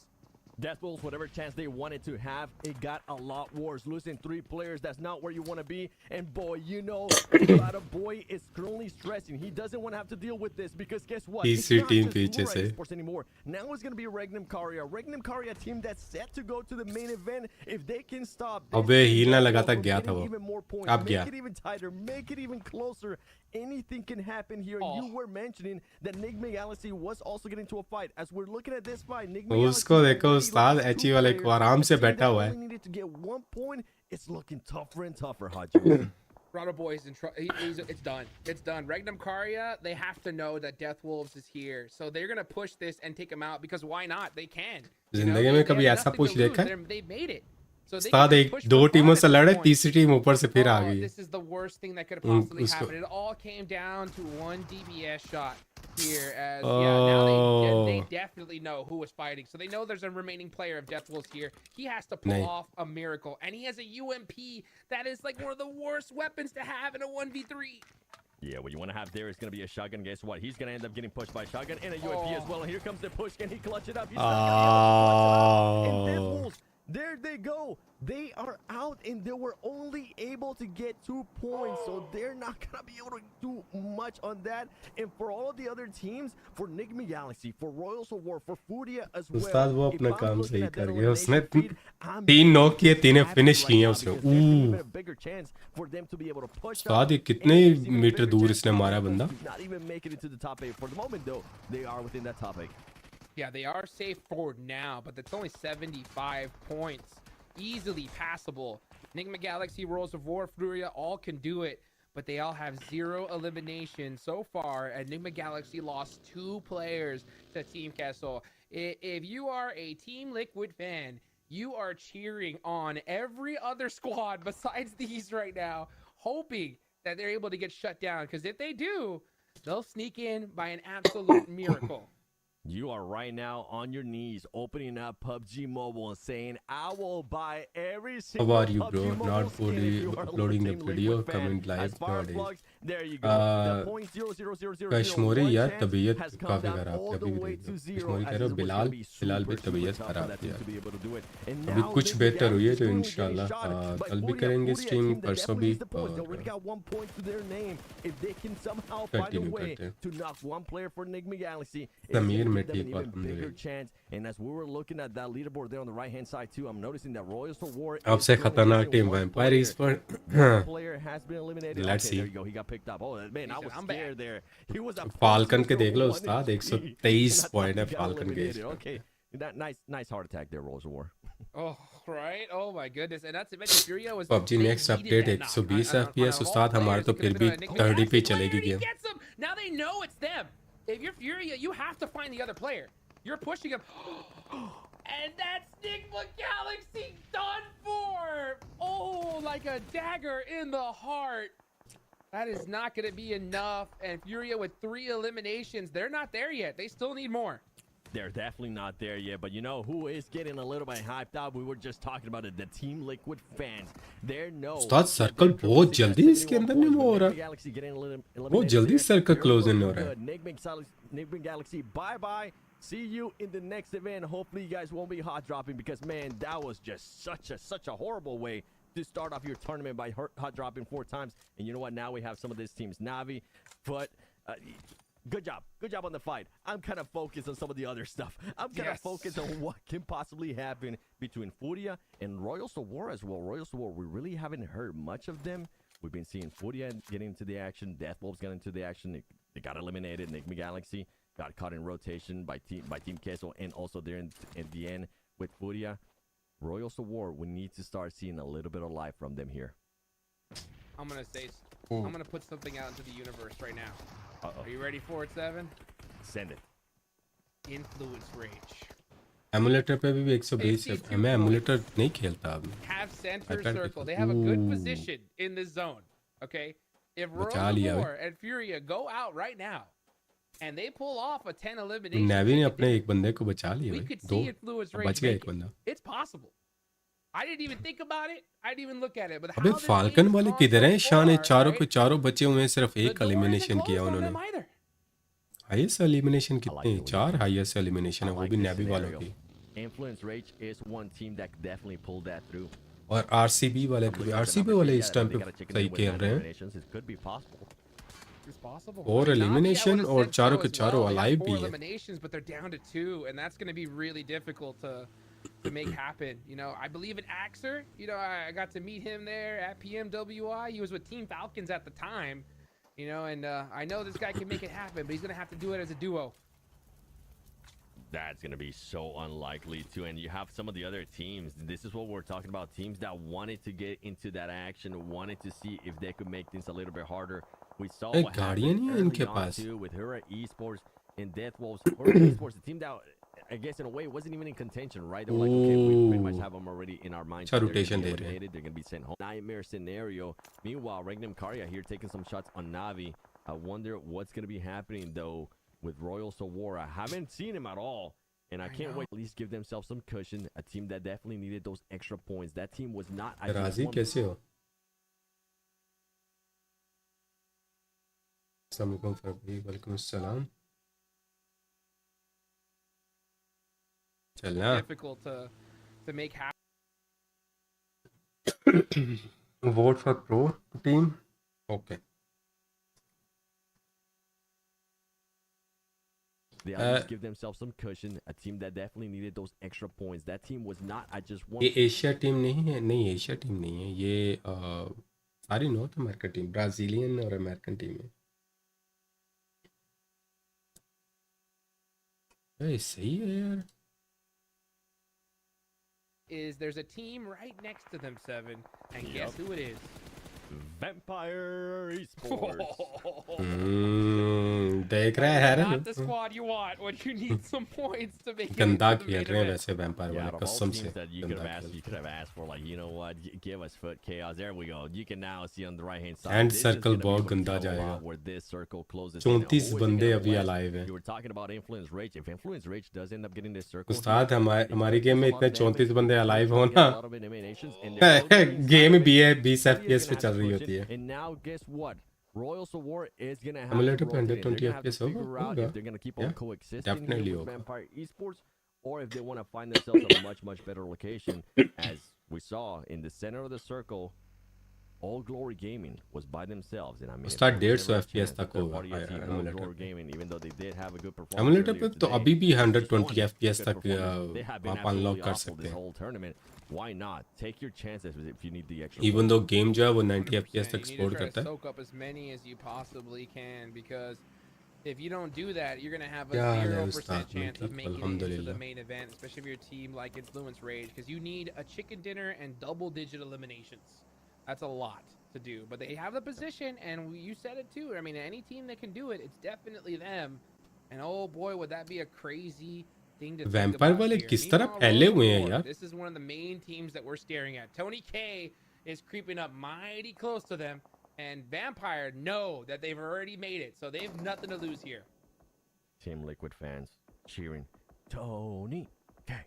Death Wolves, whatever chance they wanted to have, it got a lot worse. Losing 3 players, that's not where you want to be. And boy, you know, Globant boy is currently stressing. He doesn't want to have to deal with this because guess what? It's not just FURIA Esports anymore. Now it's going to be Regnum Karya. Regnum Karya team that's set to go to the main event. If they can stop, अबे heal ना लगाता गया था वो. even more points, अब make गया. it even tighter, make it even closer. Anything can happen here. You were mentioning that Enigma Galaxy was also getting into a fight. As we're looking at this fight, Enigma उसको देखो उस्ताद Aichi वाले को आराम से बैठा हुआ है. needed to get 1 point. It's looking tougher and tougher, Haji. Rado Boy is in trouble. It's done. It's done. Regnum Karya, they have to know that Death Wolves is here. So they're going to push this and take him out because why not? They can. जिंदगी में कभी ऐसा पूछ देखा है? They made it. So उस्ताद एक 2 टीमों से लड़े, तीसरी टीम ऊपर से फिर आ गई. This is the worst thing that could have possibly happened. It all came down to one DBS shot here. As now they definitely know who was fighting. So they know there's a remaining player of Death Wolves here. He has to pull off a miracle, and he has a UMP that is like one of the worst weapons to have in a 1v3. Yeah, what you want to have there is going to be a shotgun. Guess what? He's going to end up getting pushed by a shotgun and a UMP as well. And here comes the push. Can he clutch it up? He's not going to be able to clutch it up. And Death Wolves, there they go. They are out, and they were only able to get 2 points, so they're not going to be able to do much on that. And for all of the other teams, for Enigma Galaxy, for Royals of War, for FURIA as well, उस्ताद वो अपना काम सही कर गया. उसने 3 knock किए, 3 finish किए उसने. उस्ताद ये कितने मीटर दूर इसने मारा बंदा. Not even make it into the top 8 for the moment, though. They are within that top 8. Yeah, they are safe for now, but that's only 75 points. Easily passable. Enigma Galaxy, Royals of War, FURIA, all can do it, but they all have 0 elimination so far. Enigma Galaxy lost 2 players to Team Castle. If you are a Team Liquid fan, you are cheering on every other squad besides these right now, hoping that they're able to get shut down. Because if they do, They'll sneak in by an absolute miracle. You are right now on your knees, opening up PUBG Mobile and saying, "I will buy every single are you, PUBG bro? Mobile Not skin if you are a uploading the Team Liquid video, fan." comment live As far as nowadays. plugs, there you go. The Kashmiri यार 0.00001 तबीयत has come काफ़ी down खराब all थी the अभी भी way देख to low zero, Kashmiri as कह रहे हो it was Bilal gonna be Bilal भी super, तबीयत super tough for खराब that थी team यार to be able to do it. And अभी now कुछ Nick बेहतर हुई है तो Galaxy इंशाल्लाह getting shotted by कल भी FURIA. करेंगे FURIA स्ट्रीम team that परसों definitely भी needs the points. They और already got 1 point to their name. If they can somehow find a continue way करते हैं to knock one player for Enigma Galaxy, it's Sameer gonna में give them an ठीक हुआ even bigger अल्हम्दुलिल्लाह chance. And as we were looking at that leaderboard there on the right hand side too, I'm noticing that Royals for War is आपसे currently खतरनाक missing team one vampire player. Esports One player has been eliminated. Let's Okay, see. there you go. He got picked up. Oh man, I said, was "I'm back." scared there. He was a falcon के देख लो 1-1 उस्ताद and 123 I thought point है he got falcon के eliminated. Okay, that nice heart attack there, Royals of War. Oh, right. Oh my goodness. And that's to mention FURIA was PUBG they next needed update that knock 120 on FPS all उस्ताद हमारे players. तो It फिर could've भी been a Nick 30 पे Galaxy player, चलेगी and he game gets them. Now they know it's them. If you're FURIA, you have to find the other player. You're pushing him. And that's Enigma Galaxy done for. Oh, like a dagger in the heart. That is not going to be enough. And FURIA with 3 eliminations, they're not there yet. They still need more. They're definitely not there yet, but you know who is getting a little bit hyped up? We were just talking about it. The Team Liquid fans. They know. Ustad circle बहुत जल्दी इसके अंदर नहीं हो रहा बहुत जल्दी circle close in हो रहा है Enigma Galaxy, bye-bye. See you in the next event. Hopefully you guys won't be hot dropping because man, that was just such a horrible way to start off your tournament by hot dropping 4 times. And you know what? Now we have some of these teams, Navi, but good job on the fight. I'm kind of focused on some of the other stuff. I'm kind of focused on what can possibly happen between FURIA and Royals of War as well. Royals of War, we really haven't heard much of them. We've been seeing FURIA getting into the action. Deathwolves got into the action. They got eliminated. Enigma Galaxy got caught in rotation by Team Queso, and also there in the end with FURIA. Royals of War, we need to start seeing a little bit of life from them here. I'm going to put something out into the universe right now. Are you ready for it, 7? Send it. Influence Rage. Emulator पे भी 120 है मैं emulator नहीं खेलता अब Have center circle. They have a good position in this zone. Okay? If Royals of War and FURIA go out right now and they pull off a 10 elimination, navy ने अपने एक बंदे को बचा लिया we भाई could दो see Influence Rage बच गया make एक बंदा it. It's possible. I didn't even think about it. I didn't even look at it. But अबे how this फाल्कन game's वाले gone किधर हैं so शान है far, चारों right? के चारों बचे हुए हैं सिर्फ The एक door isn't एलिमिनेशन closed किया on उन्होंने them either. Highest elimination I like कितने it. 4 हाईएस्ट एलिमिनेशन है वो भी this नेवी वालों scenario. की Influence Rage is one team that definitely pulled that through. और आरसीबी वाले को भी आरसीबी वाले इस टाइम पे सही खेल रहे हैं It could be possible. It's possible. और I mean, Navi, I elimination would've और said चारों so के as चारों well. They got alive 4 भी हैं eliminations, but they're down to 2, and that's going to be really difficult to make happen. You know, I believe in Axer. You know, I got to meet him there at PMWI. He was with Team Falcons at the time. You know, and I know this guy can make it happen, but he's going to have to do it as a duo. That's going to be so unlikely too. And you have some of the other teams. This is what we're talking about. Teams that wanted to get into that action, wanted to see if they could make things a little bit harder. We saw एक what गाड़ियां नहीं happened है इनके early on pass too with FURIA Esports and Deathwolves. FURIA Esports, the team that I guess in a way wasn't even in contention, right? They were like, okay, we pretty much have them already in our minds. अच्छा They're rotation gonna they be रहे हैं eliminated. They're going to be sent home. Nightmare scenario. Meanwhile, Regnum Karya here taking some shots on Navi. I wonder what's going to be happening though with Royals of War. I haven't seen him at all. And I can't wait to at least give themselves some cushion. A team that definitely needed those extra points. That team was not. राजी कैसे हो अस्सलाम वालेकुम फरबी वालेकुम अस्सलाम चलना Difficult to make happen. vote for pro team okay They at least give themselves some cushion. A team that definitely needed those extra points. That team was not. I just want. ये Asia team नहीं है नहीं Asia team नहीं है ये सारी north America team Brazilian और American team है ये सही है यार Is there's a team right next to them, 7, and guess who it is? Vampire Esports. देख रहा है यार Not the squad you want when you need some points to make it गंदा into the खेल main रहे हैं event. वैसे vampire Yeah, वाले out of all कसम teams से that you could गंदा have asked, खेल you could have asked for, like, you know what, give us foot chaos. There we go. You can now see on the right hand side. Hand this is circle gonna be बहुत able to गंदा tell a जाएगा। lot where this circle closes in. 34 Who is it बंदे gonna अभी bless? alive हैं। You were talking about Influence Rage. If Influence Rage does end up getting this circle, उस्ताद हमारी game में इतने 34 बंदे alive हो a ना lot of eliminations, and they're still getting game inside of भी it. है 20 Furia is FPS पे gonna चल have to रही push होती it, है। and now guess what? Royal War is gonna have Emulator to पे rotate 120 in. They're gonna have to FPS होगा, figure out होगा। if they're gonna keep on Yeah, coexisting definitely here with होगा। Vampire Esports, or if they want to find themselves a much better location. As we saw in the center of the circle, All Glory Gaming was by themselves, and I mean, उसका if there was 150 ever a FPS chance, तक a third होगा party team, All emulator Glory पे। Gaming, even though they did have a good performance emulator earlier पे तो today, अभी भी it's just 120 one FPS good तक performance. They have been आप unlock absolutely कर awful सकते this हैं। whole tournament. Why not take your chances if you need the extra? Even though game जो है वो 90 FPS 100%. तक You need to support try to करता है। soak up as many as you possibly can, because if you don't do that, you're going to have a क्या हाल है 0% उस्ताद? मैं chance of ठीक, making it into the अल्हम्दुलिल्लाह। main event, especially if you're a team like Influence Rage, because you need a chicken dinner and double-digit eliminations. That's a lot to do, but they have the position, and you said it too. I mean, any team that can do it, it's definitely them. And oh boy, would that be a crazy thing to think vampire about वाले here. किस तरह Meanwhile, फैले Royal हुए हैं War, यार। this is one of the main teams that we're staring at. Tony K is creeping up mighty close to them, and Vampire know that they've already made it, so they have nothing to lose here. Team Liquid fans cheering, Tony K.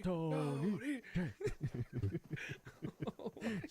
Tony K.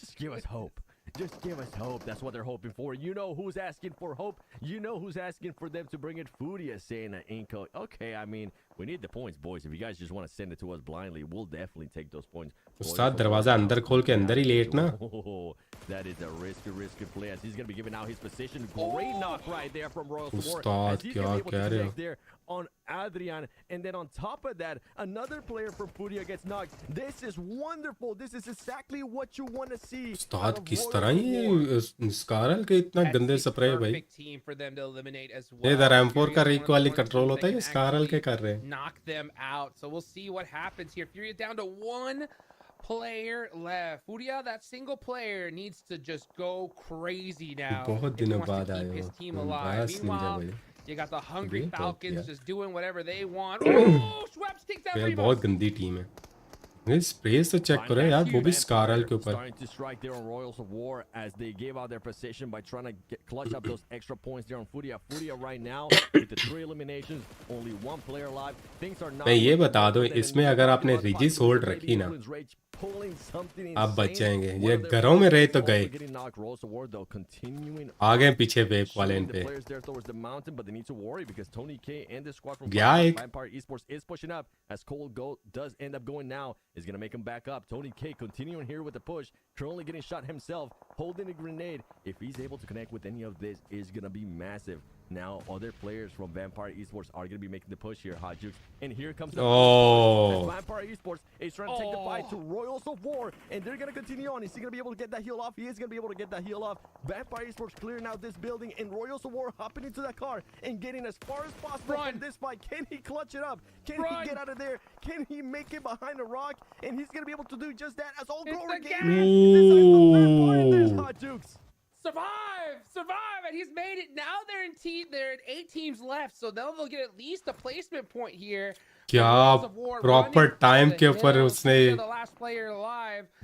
Just give us hope. Just give us hope. That's what they're hoping for. You know who's asking for hope. You know who's asking for them to bring it. FURIA saying that INCO. Okay, I mean, we need the points, boys. If you guys just want to send it to us blindly, we'll definitely take those points. उस्ताद दरवाजा अंदर खोल के अंदर ही late ना। Oh, that is a risky play as he's going to be giving out his position. Great knock right there from Royal War. Ustad As he's क्या going to be able कह to रहे हो? connect there on Adrian. And then on top of that, another player from FURIA gets knocked. This is wonderful. This is exactly what you want to see. उस्ताद किस तरह ये स्कारल के इतना गंदे spray भाई। Perfect team for them to eliminate as well. ये इधर M4 का Furia's Rick one of the वाली one कंट्रोल teams होता है, that ये can स्कारल के actually कर रहे हैं। knock them out. So we'll see what happens here. Furia down to one player left. Furia, that single player, needs to just go crazy now. बहुत if he दिनों wants बाद to आए keep हो। his team alive. बस Ninja Meanwhile, भाई। you got the hungry अभी तो Falcons किया। just doing whatever they want. Oh, Schweppes takes out यार Rivas. बहुत गंदी टीम है। ये स्प्रेस तो चेक करो यार, वो भी स्कारल के ऊपर। Starting to strike there on Royals of War as they gave out their position by trying to clutch up those extra points there on Furia. Furia right now with the 3 eliminations, only 1 player alive. Things are not. मैं ये बता दूं, इसमें अगर आपने रिजिस hold रखी ना, आप बच जाएंगे। ये घरों में रहे तो गए। आगे पीछे वेव वाले इन पे। गया एक। Vampire Esports is pushing up as Cole does end up going now. Is going to make him back up. Tony K continuing here with the push. Currently getting shot himself, holding a grenade. If he's able to connect with any of this, is going to be massive. Now, other players from Vampire Esports are going to be making the push here, Hot Jukes. And here comes the Oh. Vampire Esports is trying to take the fight to Royals of War. And they're going to continue on. Is he going to be able to get that heal off? He is going to be able to get that heal off. Vampire Esports clearing out this building. And Royals of War hopping into that car and getting as far as possible from this fight. Can he clutch it up? Can he get out of there? Can he make it behind a rock? And he's going to be able to do just that as all Glory Gaming. Hot Jukes. Survive, and he's made it. Now they're in 8 teams left, so they'll get at least a placement point here. क्या proper time के ऊपर उसने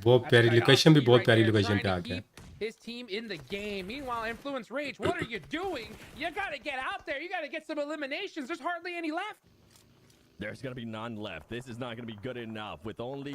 वो प्यारी location भी बहुत प्यारी location पे आ गया। His team in the game. Meanwhile, Influence Rage, what are you doing? You gotta get out there. You gotta get some eliminations. There's hardly any left. There's going to be none left. This is not going to be good enough. With only,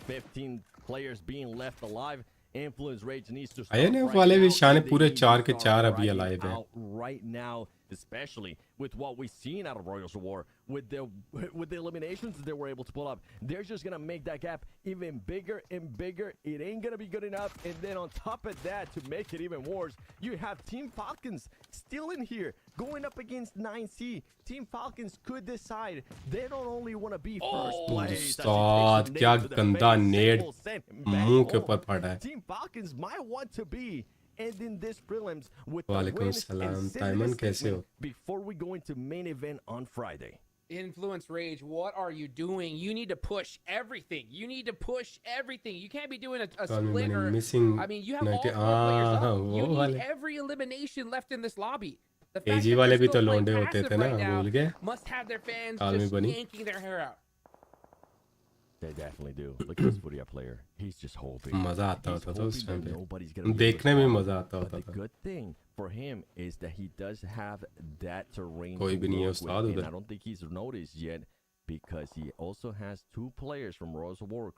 15 players being left alive, Influence Rage needs to start INF वाले भी शाने पूरे 4 के 4 अभी alive हैं। Right now, especially with what we've seen out of Royals of War, with the eliminations that they were able to pull up, they're just gonna make that gap even bigger and bigger. It ain't gonna be good enough. And then on top of that, to make it even worse, you have Team Falcons still in here, going up against 9C. Team Falcons could decide they don't only want to be first place. उस्ताद क्या गंदा नेड मुंह के ऊपर पड़ा है। Team Falcons might want to be ending this prelims with वालेकुम सलाम, ताइमन कैसे हो? before we go into main event on Friday. Influence Rage, what are you doing? You need to push everything. You need to push everything. You can't be doing a split or... missing I mean, you have all 4 players up. You need every elimination left in this lobby. The fact AG that वाले they're भी still तो playing लौंडे होते passive थे ना, right now भूल गए? must have their fans आलमी just बनी। yanking their hair out. They definitely do. Look at this FURIA player. He's just hoping. मजा आता He's होता था उस hoping टाइम that पे। nobody's gonna be able to देखने में stop him. मजा आता But होता the था। good thing for him is that he does have that terrain कोई to भी नहीं है work with, उस्ताद and उधर। I don't think he's noticed yet because he also has two players from Royals of War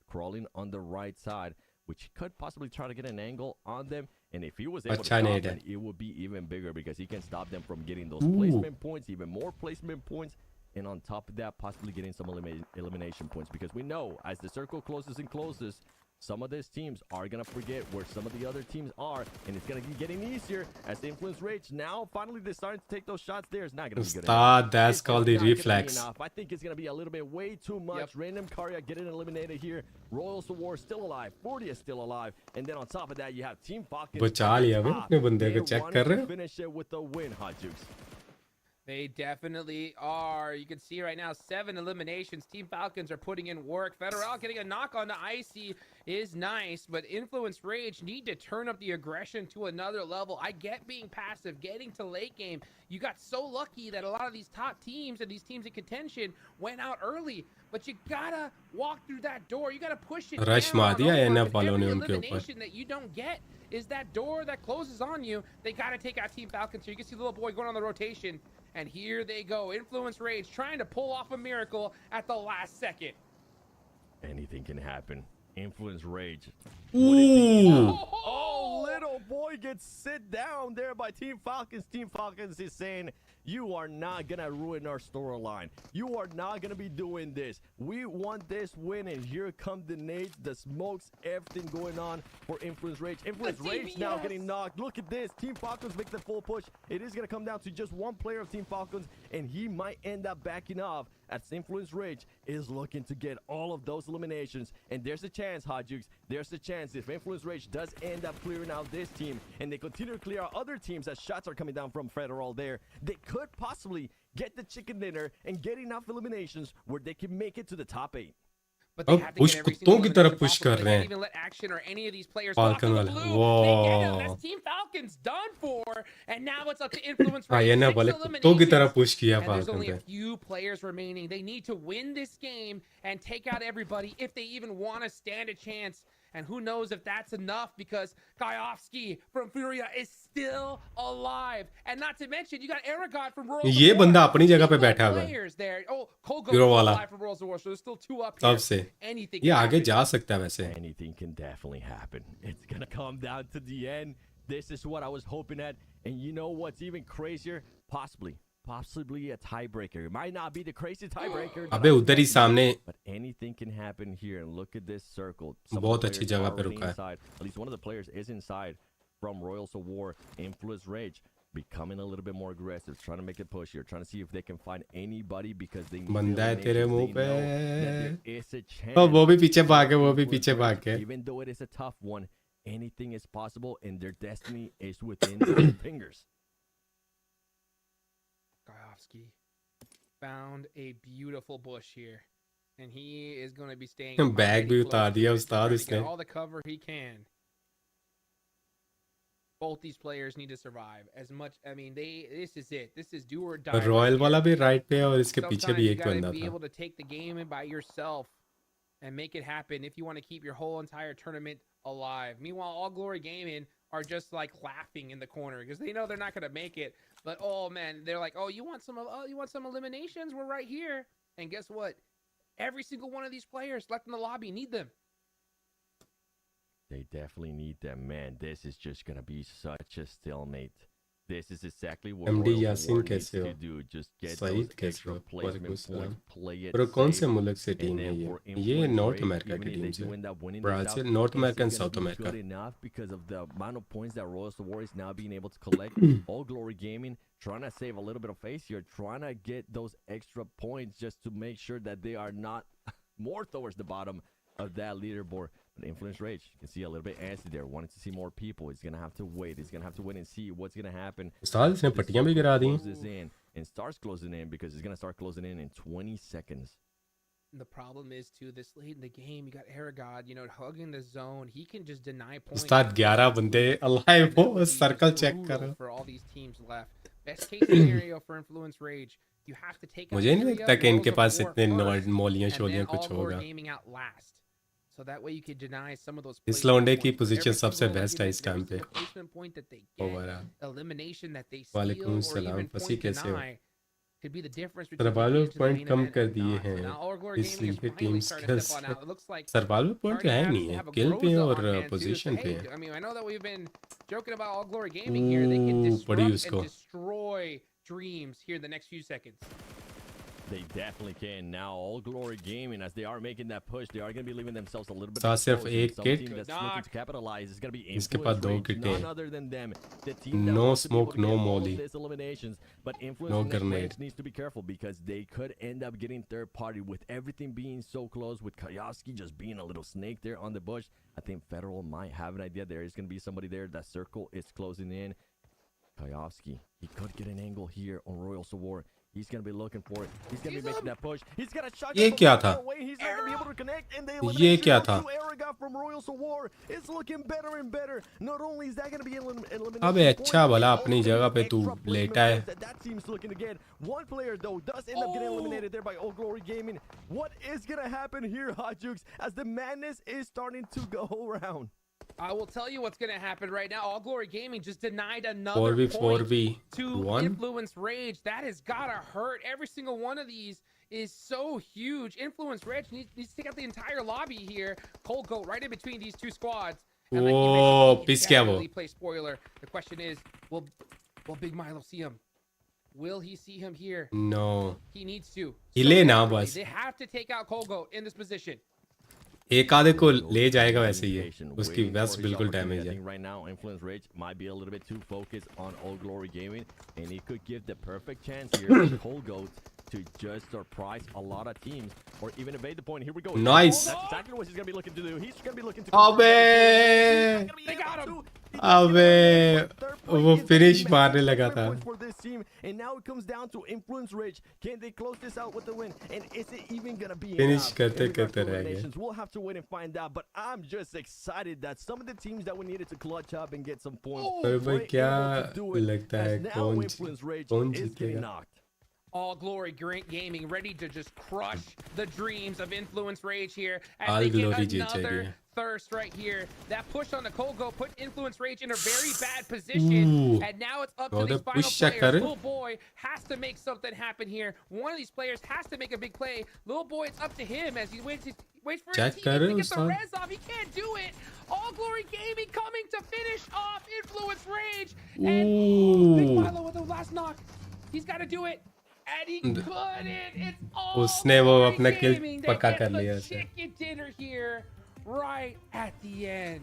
crawling on the right side, which could possibly try to get an angle on them. And if he was able to अच्छा stop net them, है। it would be even bigger because he can stop them from getting those Ooh. placement points, even more placement points. And on top of that, possibly getting some elimination points, because we know as the circle closes and closes, some of these teams are going to forget where some of the other teams are, and it's going to be getting easier as the influence rage. Now, finally, they're starting to take those shots there. It's not going to be good enough. Ustad, that's It's called just the not gonna be reflex. enough. I think it's going to be a little bit way too much. Yep. Random Karya getting eliminated here. Royals of War still alive. FURIA is still alive. And then on top of that, you have Team Falcons. बचा लिया बे अपने बंदे को, They check कर wanted रहे to हो? finish it with a win, Hot Jukes. They definitely are. You can see right now 7 eliminations. Team Falcons are putting in work. Federal getting a knock on the Icy is nice, but Influence Rage need to turn up the aggression to another level. I get being passive, getting to late game. You got so lucky that a lot of these top teams and these teams in contention went out early, but you gotta walk through that door. You gotta push it rush down मार on दिया over, NF but वालों ने every उनके ऊपर। elimination that you don't get is that door that closes on you. They gotta take out Team Falcons here. You can see the little boy going on the rotation. And here they go. Influence Rage trying to pull off a miracle at the last second. Anything can happen. Influence Rage. Ooh. Oh, little boy gets sit down there by Team Falcons. Team Falcons is saying, you are not going to ruin our storyline. You are not going to be doing this. We want this win, and here come the nades, the smokes, everything going on for Influence Rage. Influence Rage now getting knocked. Look at this. Team Falcons make the full push. It is going to come down to just one player of Team Falcons, and he might end up backing off as Influence Rage is looking to get all of those eliminations. And there's a chance, Hot Jukes, there's a chance if Influence Rage does end up clearing out this team and they continue to clear out other teams as shots are coming down from Federal there, they could possibly get the chicken dinner and get enough eliminations where they can make it to the top 8. But they अब have to push get every कुत्तों single की तरह elimination push possible. कर They रहे can't हैं। even let Action or any of these players Falcon block the वाले। blue. They get it. Wow. That's Team Falcons done for. And now it's up to Influence हाँ Rage. ये ना 6 बोले कुत्तों की तरह eliminations. पुश किया And there's फाल्कन only पे। a few players remaining. They need to win this game and take out everybody if they even want to stand a chance. And who knows if that's enough, because Gajovski from FURIA is still alive. And not to mention, you got Aragon from Royals ये of War. बंदा अपनी जगह पे Equal बैठा हुआ है। players there. Oh, Kogo hero is वाला। alive from Royals of War, so there's still 2 up तब here. से Anything ये can आगे happen. जा सकता है वैसे। Anything can definitely happen. It's going to come down to the end. This is what I was hoping at. And you know what's even crazier? Possibly a tiebreaker. It might not be the crazy tiebreaker. अबे उधर ही सामने But anything can happen here. And look at this circle. Some of बहुत the अच्छी players जगह are पे already रुका है। inside. At least one of the players is inside from Royals of War. Influence Rage becoming a little bit more aggressive, trying to make a push here, trying to see if they can find anybody because they need बंदा है तेरे मुंह पे। there is a chance. और वो भी पीछे भागे, वो भी Influence पीछे Rage, भागे। even though it is a tough one, anything is possible, and their destiny is within their fingers. Gajovski found a beautiful bush here, and he is going to be staying. Bag भी mighty उतार close दिया to this to Ustad try to get उसने। all the cover he can. Both these players need to survive as much. I mean, this is it. This is do or die. right royal here. वाला भी right पे है और इसके पीछे Sometimes भी you एक gotta बंदा be था। able to take the game in by yourself and make it happen if you want to keep your whole entire tournament alive. Meanwhile, All Glory Gaming are just like laughing in the corner because they know they're not gonna make it. But oh man, they're like, oh, you want some eliminations? We're right here. And guess what? Every single one of these players left in the lobby need them. They definitely need them, man. This is just gonna be such a stalemate. This is exactly what MD Royals Yasin War needs कैसे हो? to do. Just get Saeed those कैसे extra हो? placement वालेकुम points, play it पर कौन safe. से मुल्क से And टीम है then ये? for ये Influence north Rage, America even की if टीम they से। do end up winning this Brazil, out, north is it American, gonna south be America. good enough because of the amount of points that Royals of War is now being able to collect? All Glory Gaming trying to save a little bit of face here, trying to get those extra points just to make sure that they are not more towards the bottom of that leaderboard. But Influence Rage, you can see a little bit antsy there, wanting to see more people. He's gonna have to wait. He's gonna have to wait and see what's gonna happen. उस्ताद इसने The पट्टियां भी circle गिरा दी। closes in and starts closing in because it's gonna start closing in 20 seconds. And the problem is too, this late in the game, you got Aragod, hugging the zone. He can just deny points. उस्ताद 11 बंदे alive हो, That would be circle just check brutal करो। for all these teams left. Best case scenario for Influence Rage, you have to take out मुझे नहीं FURIA, लगता कि इनके Worlds of pass War इतने first, मौलियां and शोलियां then कुछ All Glory होगा. Gaming out last. So that way you can deny some of those इस placement लौंडे की points. For पोजीशन every सबसे single बेस्ट है unit, इस every टाइम पे. single placement point that they over get, है. elimination that they वालेकुम steal, or सलाम, even फंसी point कैसे हो? deny could be the difference between survival making it to the point main come event कर and दिए not. So हैं, now All Glory Gaming is इसलिए finally टीम्स starting का to step on out. It looks like survival point Party तो है has नहीं to है, have a किल पे Groza और on hand too. So position पे hey, है. I mean, I know that we've been joking about All Glory Gaming here. They can पड़ी disrupt उसको. and destroy dreams here in the next few seconds. They definitely can. Now, All Glory Gaming, as they are making that push, they are going to be leaving themselves a little bit साथ सिर्फ exposed. And एक some kit. team that's Good looking knock. to capitalize is going to be इसके पास Influence दो Rage, किटें. none other than them. The team that No wants to be able smoke, to no get all molly. of these eliminations, but Influence No in this grenade. range needs to be careful because they could end up getting third party with everything being so close, with Kayowski just being a little snake there on the bush. I think Federal might have an idea. There is going to be somebody there. That circle is closing in. Kayowski, he could get an angle here on Royal Sawar. He's going to be looking for it. He's going to be making that push. He's got a shot. ये क्या था? He's not going to be able to connect. And they ये क्या था? Araga from Royal Sawar. It's looking better and better. Not only is that going to be eliminated. अबे अच्छा भला अपनी जगह पे तू लेटा है. That team's looking to get one player though does end up getting eliminated there by All Glory Gaming. What is going to happen here, Hot Jukes, as the madness is starting to go around? I will tell you what's going to happen right now. All Glory Gaming just denied another 4v4v point to 1. Influence Rage. That has got to hurt. Every single one of these is so huge. Influence Rage needs to take out the entire lobby here. Cold Goat right in between these two squads. And like you Whoa, mentioned, he piss can क्या वो? definitely play spoiler. The question is, will Big Milo see him? Will he see him here? No. He needs to. हिले ना desperately. बस. They have to take out Cold Goat in this position. एक आधे को ले जाएगा वैसे ही है. उसकी वेस्ट बिल्कुल डैमेज है. Right now, Influence Rage might be a little bit too focused on All Glory Gaming, and he could give the perfect chance here to Cold Goat to just surprise a lot of teams or even evade the point. Here we go. Nice. That's exactly what he's going to be looking to do. He's going to be looking to. अबे They got him. अबे वो finish मारने लगा था. For this team, and now it comes down to Influence Rage. Can they close this out with the win? And is it even gonna be Finish enough? करते In regards to करते रह गए. eliminations, we'll have to wait and find out. But I'm just excited that some of the teams that we needed to clutch up and get some points. पर भाई were क्या able to do it, लगता as है now Influence Rage कौन is getting जीतेगा? knocked. All Glory Gaming ready to just crush the dreams of Influence Rage here as All they Glory get another जीतेगी. thirst right here. That push on the Cold Goat put Influence Rage in a very bad position. Ooh. And now it's up to Well, these the final push check players. करे. Little Boy has to make something happen here. One of these players has to make a big play. Little Boy, it's up to him as he waits for his Check team करे to get the Ustad. res off. He can't do it. All Glory Gaming coming to finish off Influence Rage. And Big Ooh. Milo with the last knock. He's got to do it. And he couldn't. It's all उसने वो Glory अपना kill Gaming that पक्का gets कर the लिया उसे. chicken dinner here right at the end.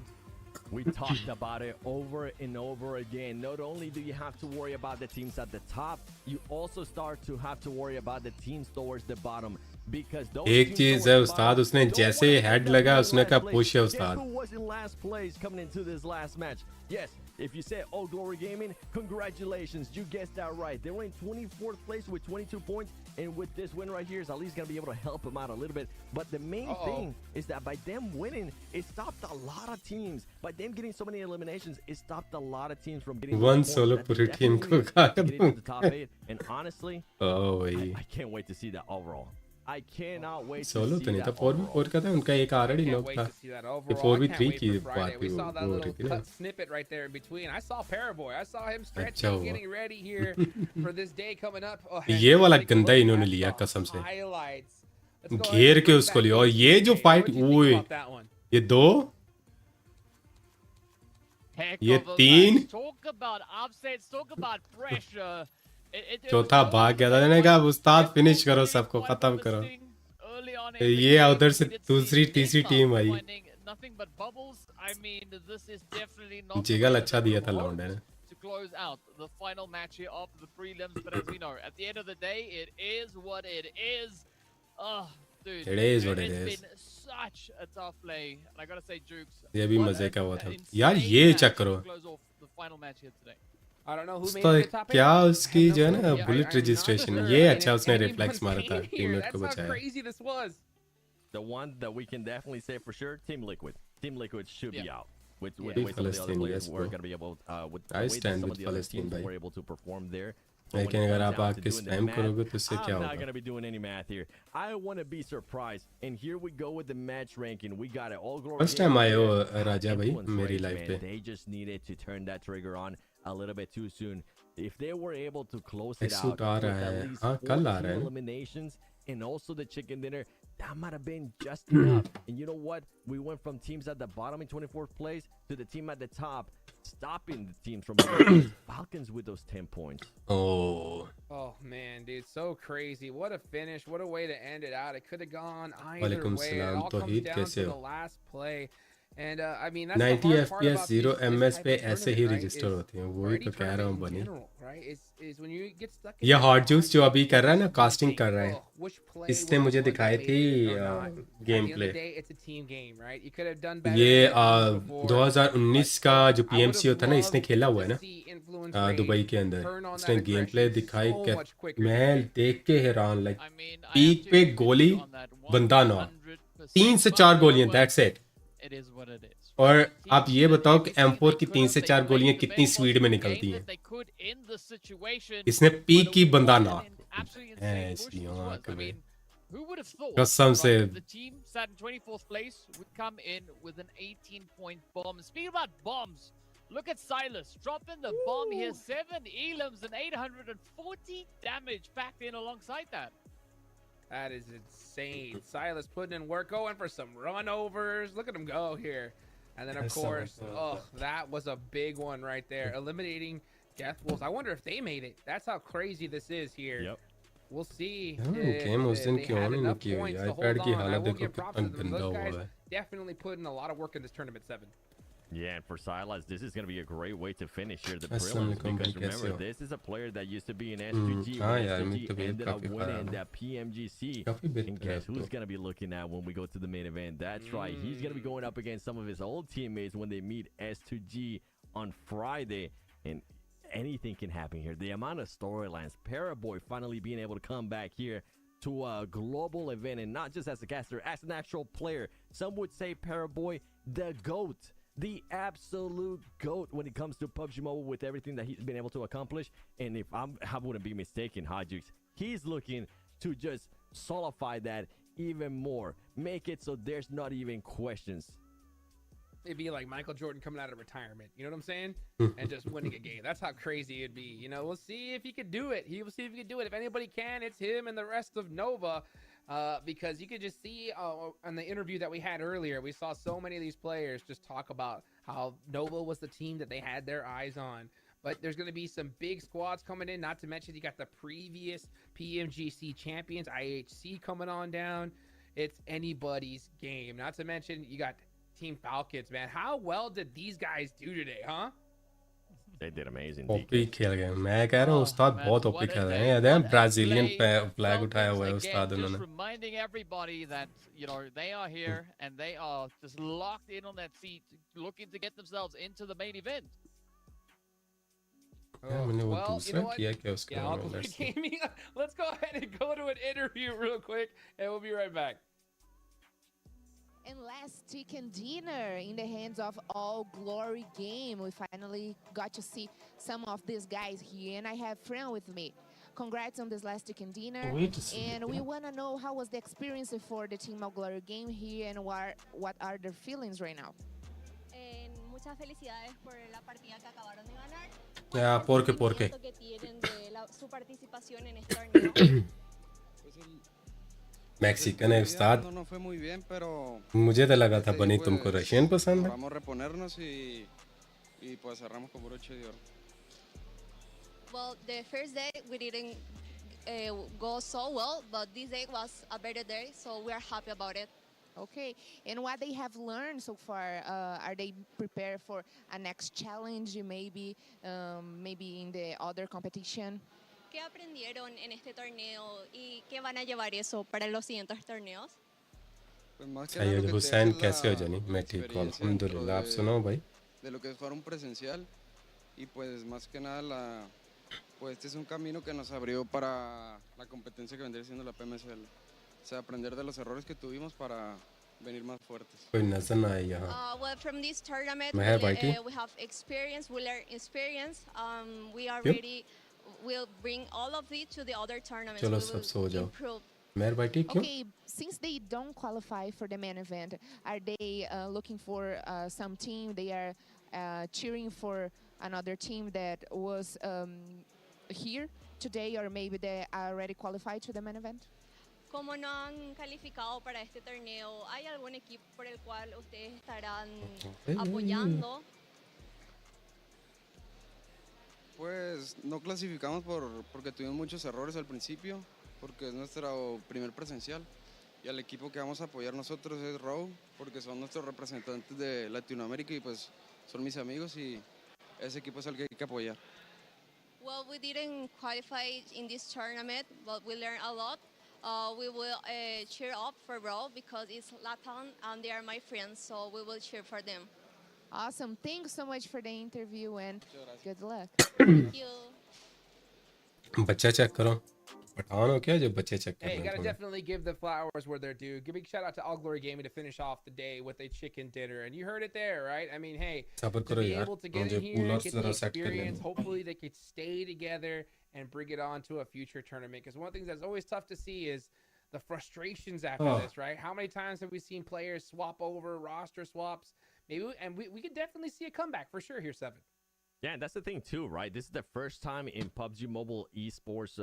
We talked about it over and over again. Not only do you have to worry about the teams at the top, you also start to have to worry about the teams towards the bottom. Because those एक teams चीज towards है the Ustad, bottom उसने don't जैसे wanna head end up लगा in उसने last कहा place. Push है Guess Ustad. who was in last place coming into this last match? Yes, if you say All Glory Gaming, congratulations, you guessed that right. They were in 24th place with 22 points, and with this win right here, is at least going to be able to help them out a little bit. But the main thing is that by them winning, it stopped a lot of teams. By them getting so many eliminations, it stopped a lot of teams from getting One those points solo that they पूरी team definitely को needed खा to get into the top दूँ. 8. And honestly, Oh भाई. I can't wait to see that overall. I cannot wait solo to तो see नहीं था, that 4v4 का था, उनका एक ऑलरेडी Can't नॉक wait था. to see that ये overall. I 4v3 can't wait की for बात Friday. भी We saw that हो little रही थी ना. cut snippet right there in between. I saw Paraboy. I saw him अच्छा stretching, हुआ. getting ready here for this day coming up. Oh, ये and वाला take a गंदा look इन्होंने at लिया the कसम से. highlights. Let's go ahead घेर and के bring उसको back लिया. और in ये जो TJ. Fight What did you think ओए about that one? ये दो Heck ये of a तीन. match. Talk about upsets, talk about pressure. It चौथा was भाग गया था. only मैंने कहा one उस्ताद step फिनिश forward, करो, really सबको quite खत्म promising करो. early on in ये the game. उधर से We did दूसरी see तीसरी Denmark team I. finding nothing but bubbles. I mean, this is definitely not the jiggle way अच्छा that दिया we था hoped लौंडे ने. to close out the final match here of the prelims. But as we know, at the end of the day, it is what it is. Oh, dude, It is what it it's is. been such a tough play. And I gotta say, Jukes, ये भी what मजे an का हुआ था. insane यार ये match check to करो. close off the final match here today. I don't know who made उसका it to the top क्या 8. उसकी I have जो है no ना clue. Yeah, bullet I'm not registration sure. ये And अच्छा it's उसने anyone's रिफ्लेक्स मारा था, pain here. टीममेट That's को how बचाया. crazy this was. The one that we can definitely say for sure, Team Liquid. Team Liquid should be Yeah. out. With Yeah. the way some of the other Palestine, players yes, were bro. going to be able, with I the way that stand some with of the other Palestine, teams bhai. were able to perform there. But when लेकिन it अगर comes आप down आग to के doing the spam math, करोगे तो इससे क्या I'm not होगा? gonna be doing any math here. I want to be surprised, and here we go with the match ranking. We got it all. First time आए हो राजा भाई मेरी life पे. They just needed to turn that trigger on a little bit too soon. If they were able to close it out Exude uh with रहा at है. least हाँ कल आ 14 रहा है. eliminations and also the chicken dinner, that might have been just enough. And you know what? We went from teams at the bottom in 24th place to the team at the top, stopping the teams from Falcons with those 10 points. Oh. Oh man, dude, so crazy. What a finish. What a way to end it out. It could have gone either वालेकुम way. It सलाम all comes तौहीद down कैसे to the हो? last play. And I mean, that's 90 the hard part FPS about 0 this ms type पे of ऐसे ही tournament, right? Register Is- होती हैं. or वही any तो कह रहा हूँ tournament in बनी. general, right? Is when you get stuck in ये that हॉट जूस grind, जो अभी कर रहा है ना, you कास्टिंग think, कर रहा है. "Oh, which play इसने was मुझे the one दिखाई that थी made it or not?" At the game end of play. the day, it's a team game, right? You could have done better ये than the week before, 2019 but का जो I would PMC have होता है ना, इसने loved खेला हुआ है to ना see Influence Rage दुबई के अंदर. turn on उसने that गेम प्ले aggression दिखाई so क्या. much quicker मैं today. देख के हैरान. Like I mean, I have peak to पे agree गोली on that बंदा ना. 100%. 3 से But 4 you know गोलियां, what? That's it. It is what it is. और Teams आप ये did बताओ कि everything M4 they की could 3 have. से They 4 played गोलियां the कितनी best स्पीड में possible निकलती game हैं. that they could in the situation, इसने but पीक की it बंदा was ना. an absolutely insane push ऐसी this was. आंख I में. mean, who would have thought कसम से. right, the team sat in 24th place would come in with an 18-point bomb. And speaking about bombs, look at Silas dropping the bomb here. 7 elims and 840 damage packed in alongside that. That is insane. Silas putting in work, going for some runovers. Look at him go here. And then, of That's so course, good. oh, that was a big one right there. Eliminating Death Wolves. I wonder if they made it. That's how crazy this is here. Yep. We'll see game उस if दिन they क्यों had नहीं enough की हुई. points to iPad hold की on. I हालत will देखो give props कितना to them. गंदा Those हुआ guys है. definitely put in a lot of work in this tournament 7. Yeah, and for Silas, this is going to be a great way to finish here the Assalamu prelims, alaikum, because bhai, kaise remember, ho? this is a player that used to be in S2G. हाँ When यार, मैं S2G तो भी ended up काफी winning खराब हूँ. that PMGC. काफी And बेहतर है guess who's तो. going to be looking at when we go to the main event? That's right. He's going to be going up against some of his old teammates when they meet S2G on Friday. And anything can happen here. The amount of storylines, Paraboy finally being able to come back here to a global event, and not just as a caster, as an actual player. Some would say Paraboy, the GOAT, the absolute GOAT when it comes to PUBG Mobile with everything that he's been able to accomplish. And if I wouldn't be mistaken, Hajux, he's looking to just solidify that even more. Make it so there's not even questions. It'd be like Michael Jordan coming out of retirement. You know what I'm saying? And just winning a game. That's how crazy it'd be. You know, we'll see if he could do it. He will see if he could do it. If anybody can, it's him and the rest of Nova. Because you could just see on the interview that we had earlier, we saw so many of these players just talk about how Nova was the team that they had their eyes on. But there's going to be some big squads coming in. Not to mention you got the previous PMGC champions, IHC, coming on down. It's anybody's game. Not to mention you got Team Falcons, man. How well did these guys do today, huh? They did amazing. OP खेल गए. मैं कह रहा हूँ उस्ताद बहुत OP खेल रहे हैं. याद है ब्राजीलियन फ्लैग उठाया हुआ है उस्ताद Just उन्होंने. reminding everybody that, you know, they are here and they are just locked in on that seat, looking to get themselves into the main event. यार मैंने वो Well, you दूसरा know what? किया क्या उसका. Yeah, Uncle Gaming. Let's go ahead and go to an interview real quick, and we'll be right back. And last chicken dinner in the hands of All Glory Game. We finally got to see some of these guys here, and I have Fran with me. Congrats on this last chicken dinner. Wait a second. And we want to know how was the experience for the Team All Glory Game here, and what are their feelings right now? Muchas felicidades por la partida que acabaron de ganar. Ya, ¿por qué? Que tienen de su participación en este torneo. Mexican है उस्ताद. No fue muy bien, pero मुझे तो लगा था बनी तुमको Russian पसंद है. vamos a reponernos y pues cerramos con broche de oro. Well, the first day we didn't go so well, but this day was a better day, so we are happy about it. Okay, and what they have learned so far, are they prepared for a next challenge, maybe in the other competition? ¿Qué aprendieron en este torneo y qué van a llevar eso para los siguientes torneos? Pues más que Syed nada lo que te Hussain hace कैसे हो la जानी. मैं ठीक हूँ experiencia अल्हम्दुलिल्लाह. आप dentro सुनाओ भाई. de lo que es jugar un presencial y pues más que nada pues este es un camino que nos abrió para la competencia que vendría siendo la PMSL. O sea, aprender de los errores que tuvimos para venir más fuertes. कोई नजर ना आए यहाँ. Well, from this tournament, मैं है भाई. we have experience, we learn experience. We are Yep. ready. will bring all of it to the other tournaments. चलो We सब सो will जाओ improve. मेहरबाटी क्यों Okay, since they don't qualify for the main event, are they looking for some team? They are cheering for another team that was here today, or maybe they are already qualified to the main event? Como no han calificado para este torneo, ¿hay algún equipo por el cual ustedes estarán apoyando? Pues no clasificamos porque tuvimos muchos errores al principio, porque es nuestro primer presencial. Y al equipo que vamos a apoyar nosotros es Raw, porque son nuestros representantes de Latinoamérica y pues son mis amigos y ese equipo es el que hay que apoyar. Well, we didn't qualify in this tournament, but we learned a lot. We will cheer up for Raw because it's Latin and they are my friends, so we will cheer for them. Awesome. Thanks so much for the interview and good luck. Thank you. बच्चा check करो पठान हो क्या जो बच्चे check कर Hey, you रहे हैं gotta थोड़ा? definitely give the flowers where they're due. Give a big shout out to All Glory Gaming to finish off the day with a chicken dinner. And you heard it there, right? I mean, hey, सबर to करो be यार able to get मुझे in here, cooler get the जरा set कर experience, लेने hopefully they could stay together and bring it on to a future tournament. Because one of the things that's always tough to see is the frustrations after Oh. this, right? How many times have we seen players swap over, roster swaps? Maybe, and we could definitely see a comeback for sure here, Seven. Yeah, and that's the thing too, right? This is the first time in PUBG Mobile Esports,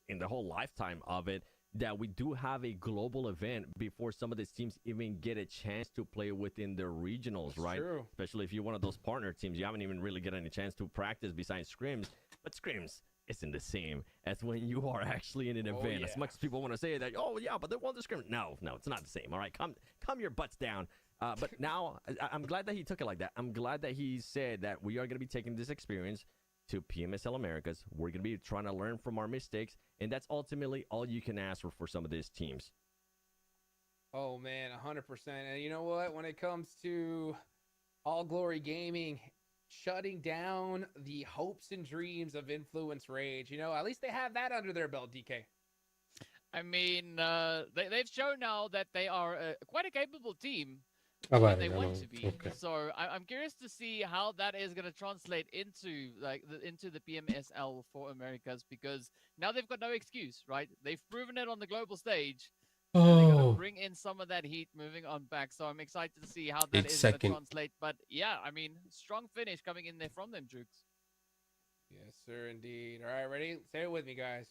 in the whole lifetime of it, that we do have a global event before some of these teams even get a chance to play within their regionals, right? True. Especially if you're one of those partner teams, you haven't even really get any chance to practice besides scrims. But scrims isn't the same as when you are actually in an Oh, event. yeah. As much as people want to say that, oh yeah, but they won the scrim. No, it's not the same. All right, come your butts down. But now I'm glad that he took it like that. I'm glad that he said that we are going to be taking this experience to PMSL Americas. We're going to be trying to learn from our mistakes, and that's ultimately all you can ask for some of these teams. Oh man, 100%. And you know what? When it comes to All Glory Gaming shutting down the hopes and dreams of Influence Rage, you know, at least they have that under their belt, DK. I mean, they've shown now that they are quite a capable team अब when they आएगा want ना to be. okay So I'm curious to see how that is going to translate into into the PMSL for Americas, because now they've got no excuse, right? They've proven it on the global stage. And they're going oh to bring in some of that heat moving on back. So I'm excited to see how that एक is going to second translate. But yeah, I mean, strong finish coming in there from them, Jukes. Yes, sir, indeed. All right, ready? Say it with me, guys.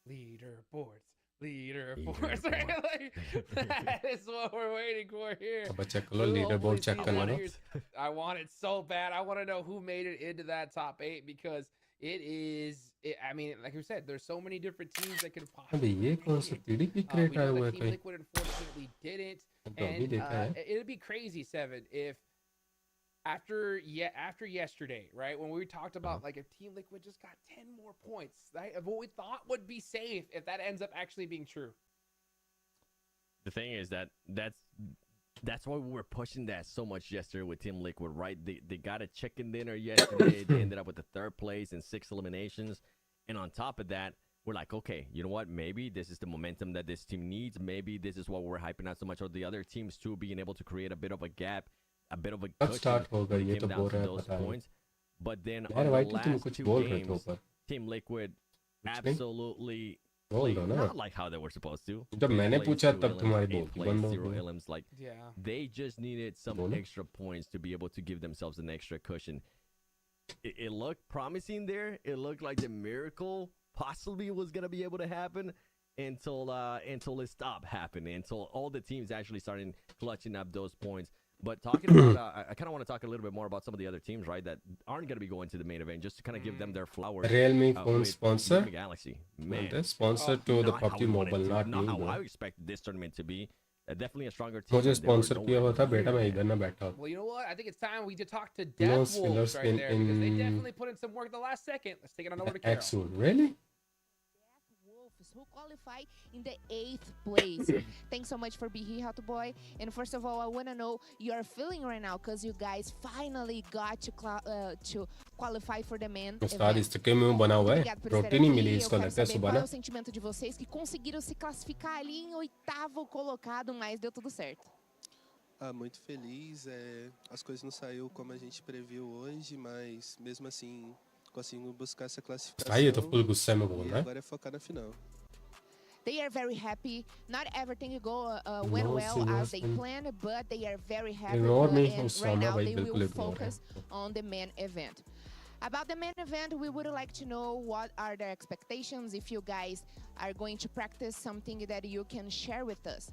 Leaderboards. Leaderboards. Right? Like, that is what we're waiting for here. अब check करो We'll leaderboard hopefully check see कर one low of your- I want it so bad. I want to know who made it into that top 8 because it is. I mean, like we said, there's so many different teams that could अबे possibly. ये कौन सा TDP We crate आया know हुआ है that Team कहीं Liquid unfortunately didn't, तो अभी and देखा है it'd be crazy, Seven, if after yesterday, right, when we talked about like if Team Liquid just got 10 more points, right, of what we thought would be safe, if that ends up actually being true. The thing is that's why we were pushing that so much yesterday with Team Liquid, right? They got a chicken dinner yesterday. They ended up with the 3rd place and 6 eliminations. And on top of that, we're like, okay, you know what? Maybe this is the momentum that this team needs. Maybe this is what we're hyping out so much of the other teams too, being able to create a bit of a gap, a bit of a अब cushion start होगा when ये it तो came बोल down to रहा है those पता नहीं points. But then यार on the भाई तुम last कुछ 2 बोल रहे थे games, ऊपर Team Liquid कुछ नहीं absolutely बोल played दो ना not like how they were supposed to. जब 8 मैंने plays, पूछा 0 तब elims, तुम्हारी 8 बोलती plays, बंद हो 0 गई elims. Like Yeah. they just needed some बोलो extra points to be able to give themselves an extra cushion. It looked promising there. It looked like the miracle possibly was gonna be able to happen until it stopped happening. Until all the teams actually started clutching up those points. But talking about, I kind of want to talk a little bit more about some of the other teams, right, that aren't going to be going to the main event, just to kind of give them their flowers. Realme phone with sponsor Galaxy, man, the sponsor to the not how PUBG we wanted Mobile to- not not me how bro I expected this tournament to be. Definitely a stronger team. मुझे and they were sponsor किया nowhere होता बेटा near मैं that. इधर ना बैठा Well, you know what? I think it's time we did talk to No Death Wolves skillers right in- there because they in- definitely put in some work the last second. Let's take it on over to Carol. Excellent really Wolves who qualify in the 8th place. Thanks so much for being here, Hato Boy. And first of all, I want to know your feeling right now because you guys finally got to qualify for the main Ustad event. इस चक्के में बना हुआ है Obrigado por estar रोटी नहीं aqui. मिली Eu इसको quero लगता है saber सुबह qual é ना o sentimento de vocês que conseguiram se classificar ali em 8º colocado, mas deu tudo certo. Muito feliz. As coisas não saíram como a gente previu hoje, mas mesmo assim conseguimos buscar essa भाई ये तो classificação full गुस्से में बोल e रहा है. agora é focar na final. They are very happy. Not everything went No well as they serious. planned, but they are very happy. Ignore me, And right Osama now भाई they will बिल्कुल ignore है. focus on the main event. About the main event, we would like to know what are the expectations, if you guys are going to practice something that you can share with us.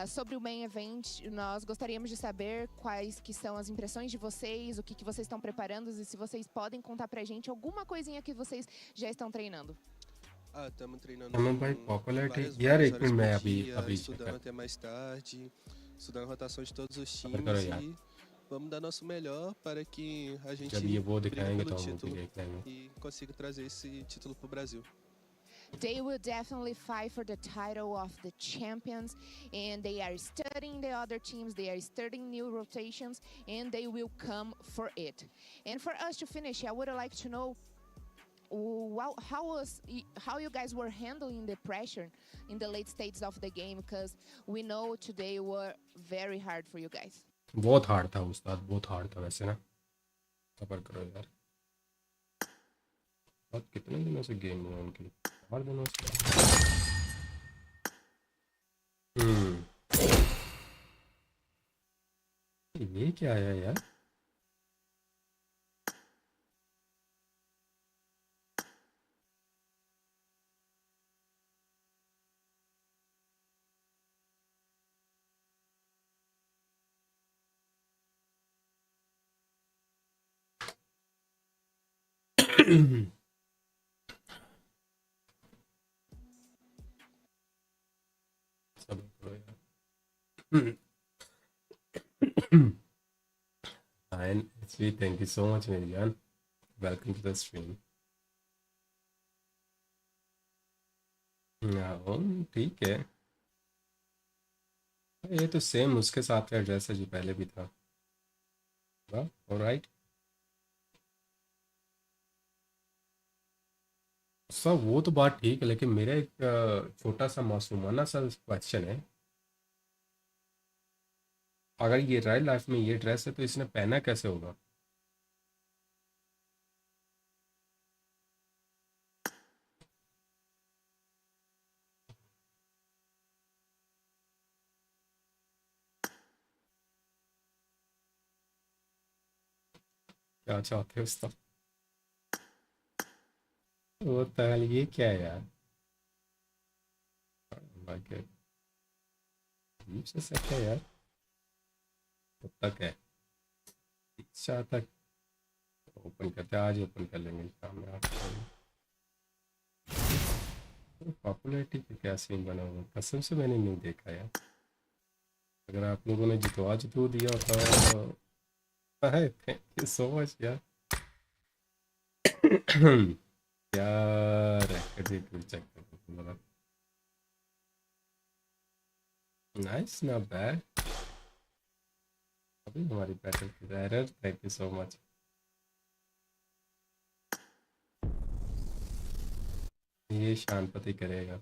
Sobre o main event, nós gostaríamos de saber quais que são as impressões de vocês, o que vocês estão preparando e se vocês podem contar pra gente alguma coisinha que vocês já estão treinando. Estamos treinando हमें भाई popularity várias यार एक horas minute मैं por अभी dia, अभी estudando até mais tarde, estudando a rotação de todos os खबर times करो यार. e vamos dar nosso melhor para que a gente जब ये वो brigue दिखाएंगे pelo तो हम भी título देख लेंगे. e consiga trazer esse título para o Brasil. They will definitely fight for the title of the champions, and they are studying the other teams, they are studying new rotations, and they will come for it. And for us to finish, I would like to know how you guys were handling the pressure in the late stages of the game, because we know today were very hard for you guys. बहुत hard था उस्ताद, बहुत hard था वैसे ना. खबर करो यार. और कितने दिनों से गेम हुआ उनकी? 4 दिनों से. ये क्या है यार? सब करो यार. And sweet, thank you so much मेरी जान. Welcome to the stream. ठीक है. ये तो सेम उसके साथ का एड्रेस है जो पहले भी था. वाह, ऑलराइट. सब वो तो बात ठीक है, लेकिन मेरा एक छोटा सा मासूमाना सा क्वेश्चन है. अगर ये रियल लाइफ में ये ड्रेस है तो इसने पहना कैसे होगा? क्या चाहते हो उसका? वो ताल ये क्या है यार? अजीब सा सेट है यार. कब तक है? इच्छा तक ओपन करते हैं. आज ओपन कर लेंगे शाम में. पॉपुलैरिटी का क्या सीन बना हुआ? कसम से मैंने नहीं देखा यार. अगर आप लोगों ने जितवा दिया तो थैंक यू सो मच यार. यार चेक कर. Nice, not bad. अभी हमारी बैटल की error. Thank you so much. ये शांति करेगा.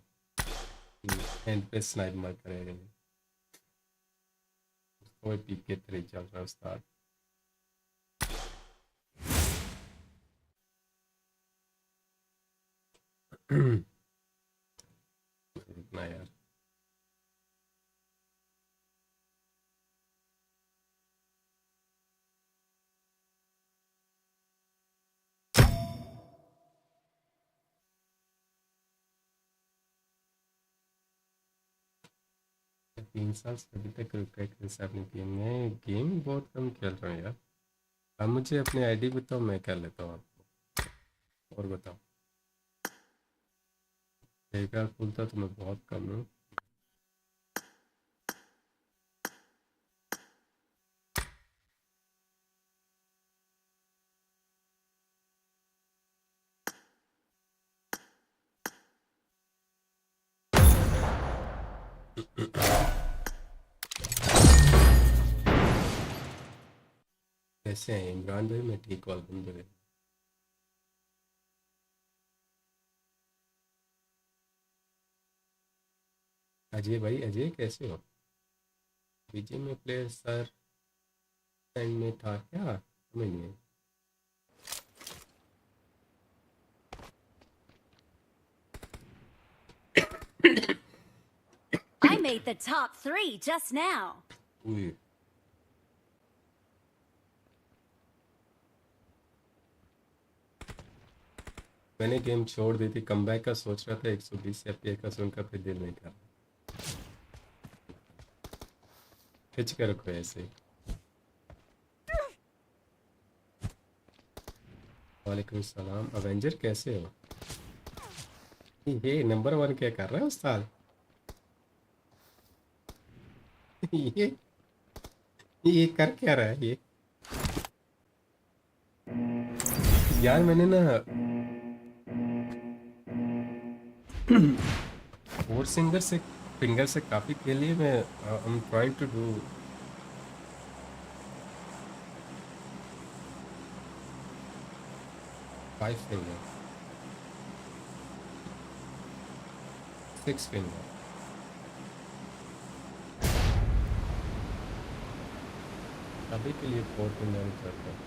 एंड पे स्नाइप मत करेगा. कोई पीके 3 चल रहा है उस्ताद. इतना यार. तीन साल से अभी तक रुका अपनी गेम में. गेम बहुत कम खेल रहा हूँ यार. अब मुझे अपनी आईडी बताओ, मैं कर लेता हूँ आपको. और बताओ. एक बार खुलता तो मैं बहुत कम हूँ. कैसे हैं इमरान भाई? मैं ठीक हूँ अल्हम्दुलिल्लाह. अजय भाई, अजय कैसे हो? बीजे में प्लेयर सर एंड में था क्या? हमें नहीं है. made the top 3 just now. Ui. मैंने गेम छोड़ दी थी, कमबैक का सोच रहा था, 120 एफपीएस का सुनकर फिर दिल नहीं कर खिंच कर रखो ऐसे। वालेकुम सलाम। अवेंजर कैसे हो? ये नंबर 1 क्या कर रहा है उस्ताद? ये कर क्या रहा है ये? यार मैंने ना फोर फिंगर से काफ़ी खेली है। मैं I am trying to do 5 finger, 6 finger. अभी के लिए 4 finger करता हूँ।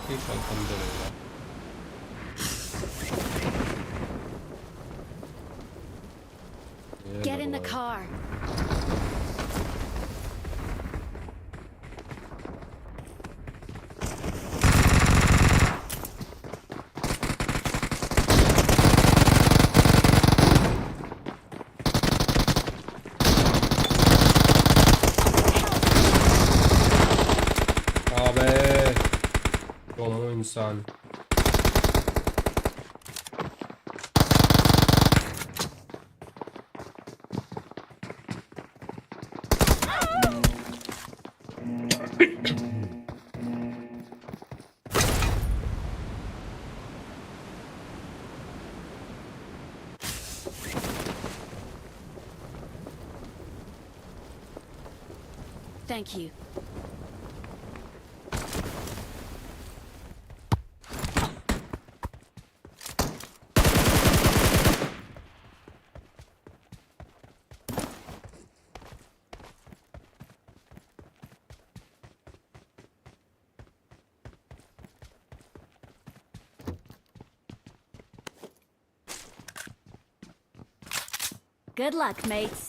ठीक अल्हम्दुलिल्लाह। Get in the car. अबे कौन इंसान। Thank you. Good luck, mates.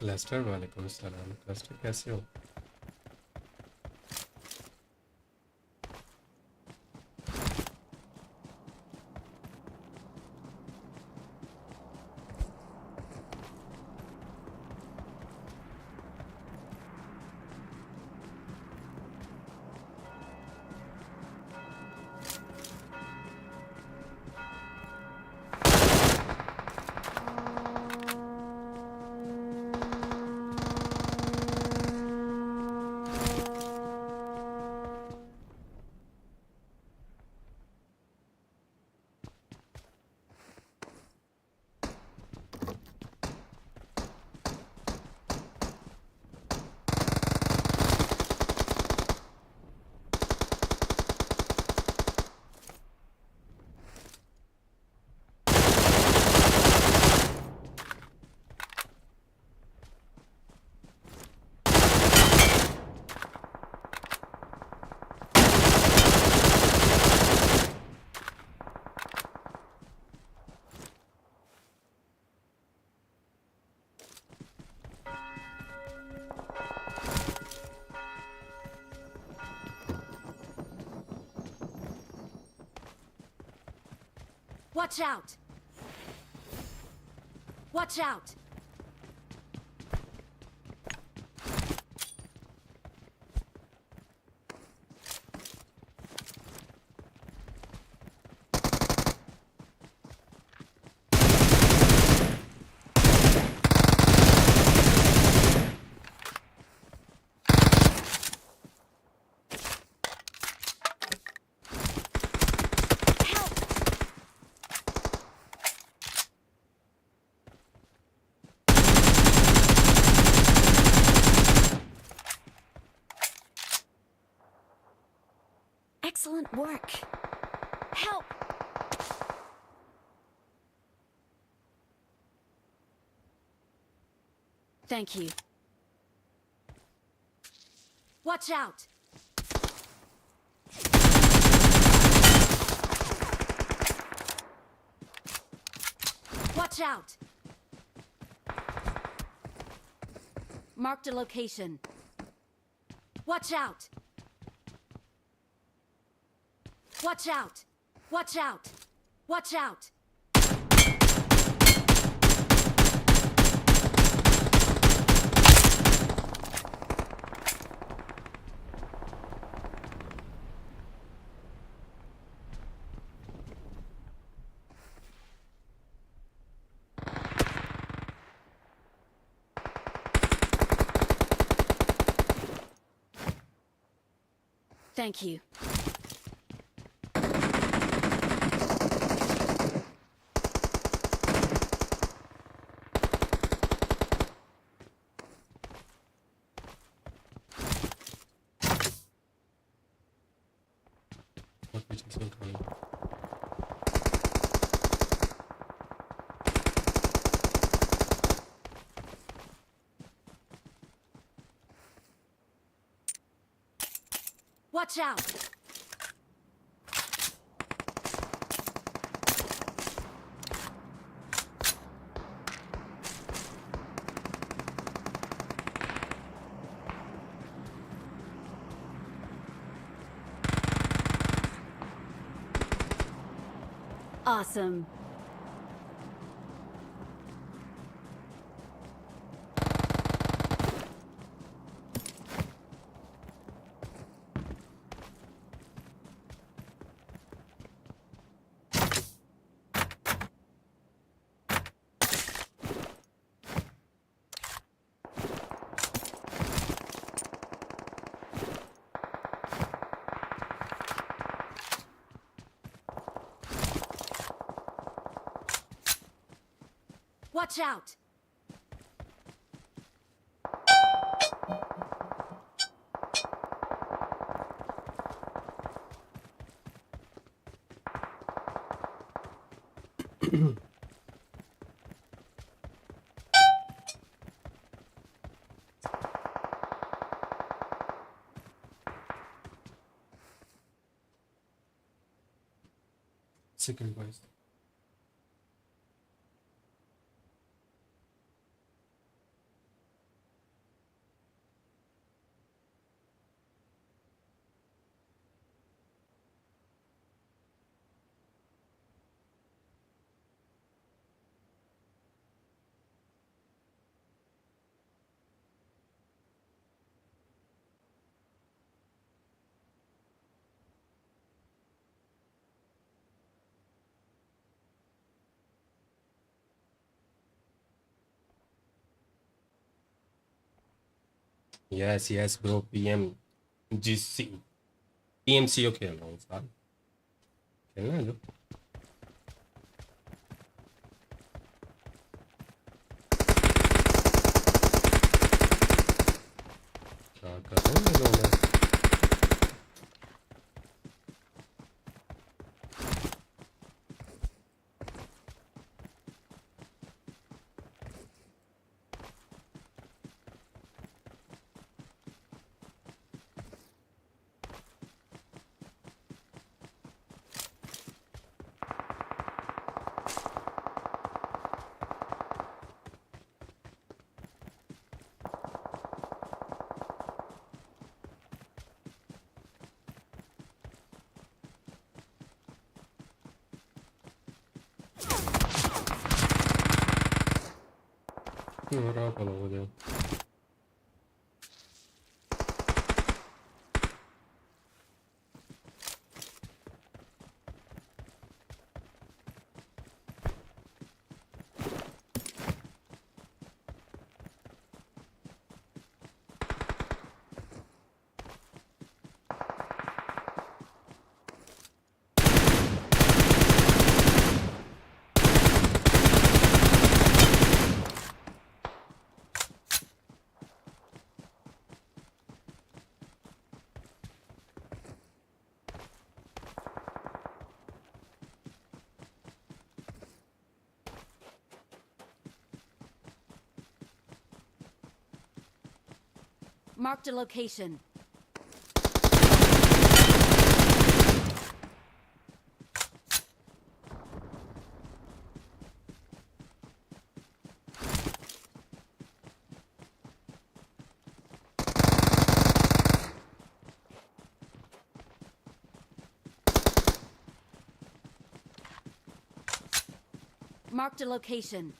Leicester वालेकुम सलाम। लेस्टर कैसे हो? Watch out! Watch out! Excellent work. Help! Thank you. Watch out! Watch out! Marked a location. Watch out! Watch out! Watch out! Watch out! Thank you. What we just incoming. Watch out! Awesome. Watch out! Second voice. Yes bro, PMGC PMCO खेल रहा हूँ साल, खेलना है जो क्या कर रहे हैं ये लोग। Rahat ol. Marked a location. Marked a location.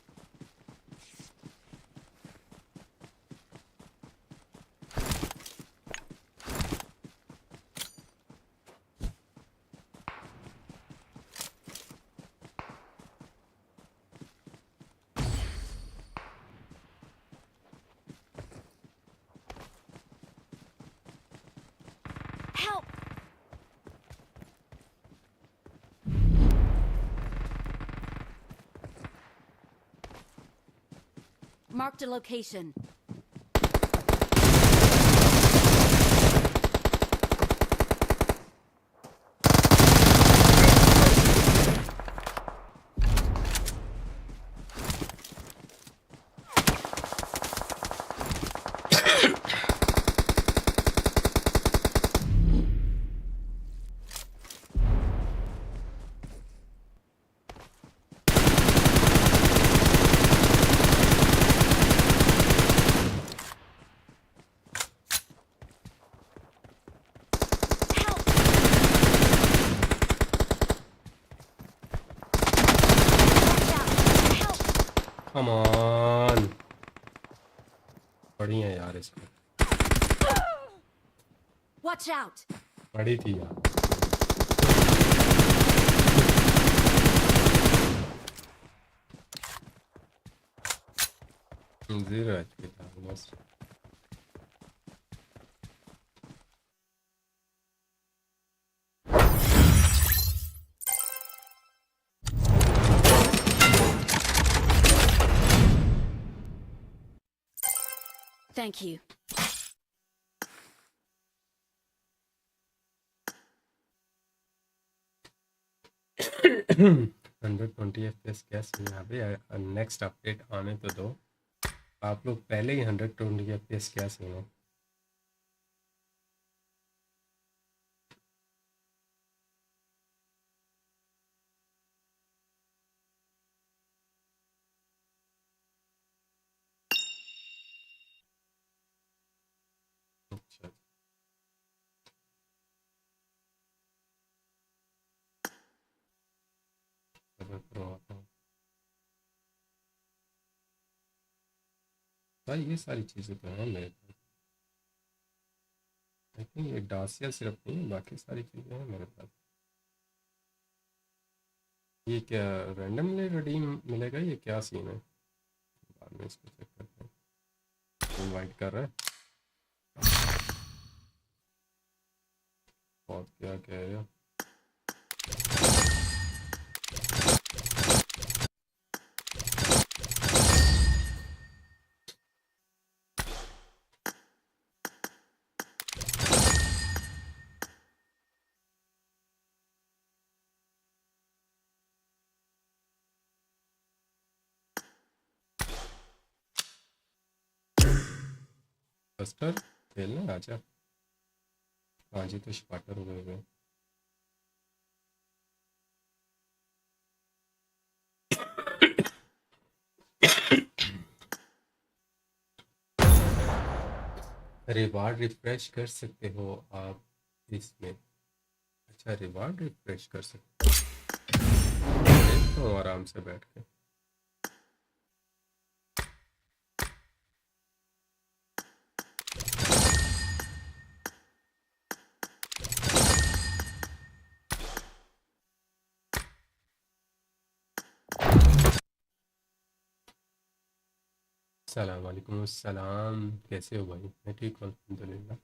Help! Marked a location. Come on. बढ़िया यार इसमें। Watch out! पड़ी थी यार। Zero HP था almost. Thank you. Hundred 20 FPS कैसे यहाँ पे नेक्स्ट अपडेट आने तो दो, आप लोग पहले ही 120 FPS क्या सुनो। अच्छा भाई ये सारी चीज़ें तो हैं मेरे पास। आई थिंक ये डासिया सिर्फ नहीं है, बाकी सारी चीज़ें हैं मेरे पास। ये क्या रैंडमली रिडीम मिलेगा, ये क्या सीन है? बाद में इसको चेक करते हैं। इनवाइट कर रहा है। आप क्या कह रहे हो? बस्टर खेलना आजा। आज ही तो स्पार्टर हो गए। रिवार्ड रिफ्रेश कर सकते हो आप इसमें। अच्छा, रिवार्ड रिफ्रेश कर सकते हो। देखता हूँ आराम से बैठ के। अस्सलाम वालेकुम। अस्सलाम, कैसे हो भाई? मैं ठीक हूँ अल्हम्दुलिल्लाह।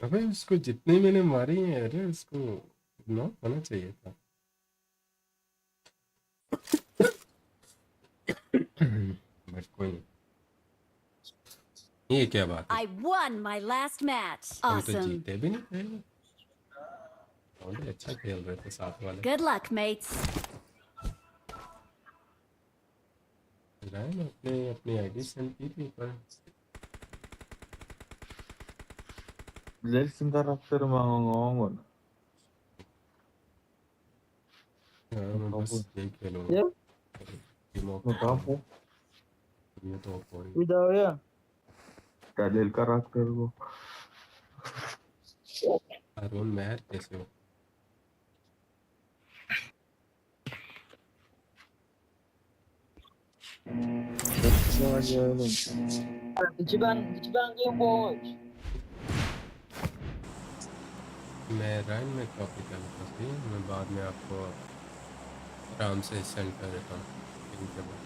अबे उसको जितने मैंने मारी हैं, अरे उसको नॉक होना चाहिए था। बट कोई नहीं। ये क्या बात है? I won my last match. हम तो Awesome. जीते भी नहीं थे। और अच्छा खेल रहे थे साथ वाले। Good luck, mates. रायन अपने अपनी आईडी सेंड की थी पर Letzten karakter mangongon. मैं बस यही खेलूंगा। Yeah. Team of Makapo. ये तो point Udah ya. Dalil karakter ko. Arun Mahar कैसे हो? मैं रायन में कॉपी कर लेता थी। मैं बाद में आपको आराम से सेंड कर देता हूँ इनके बाद।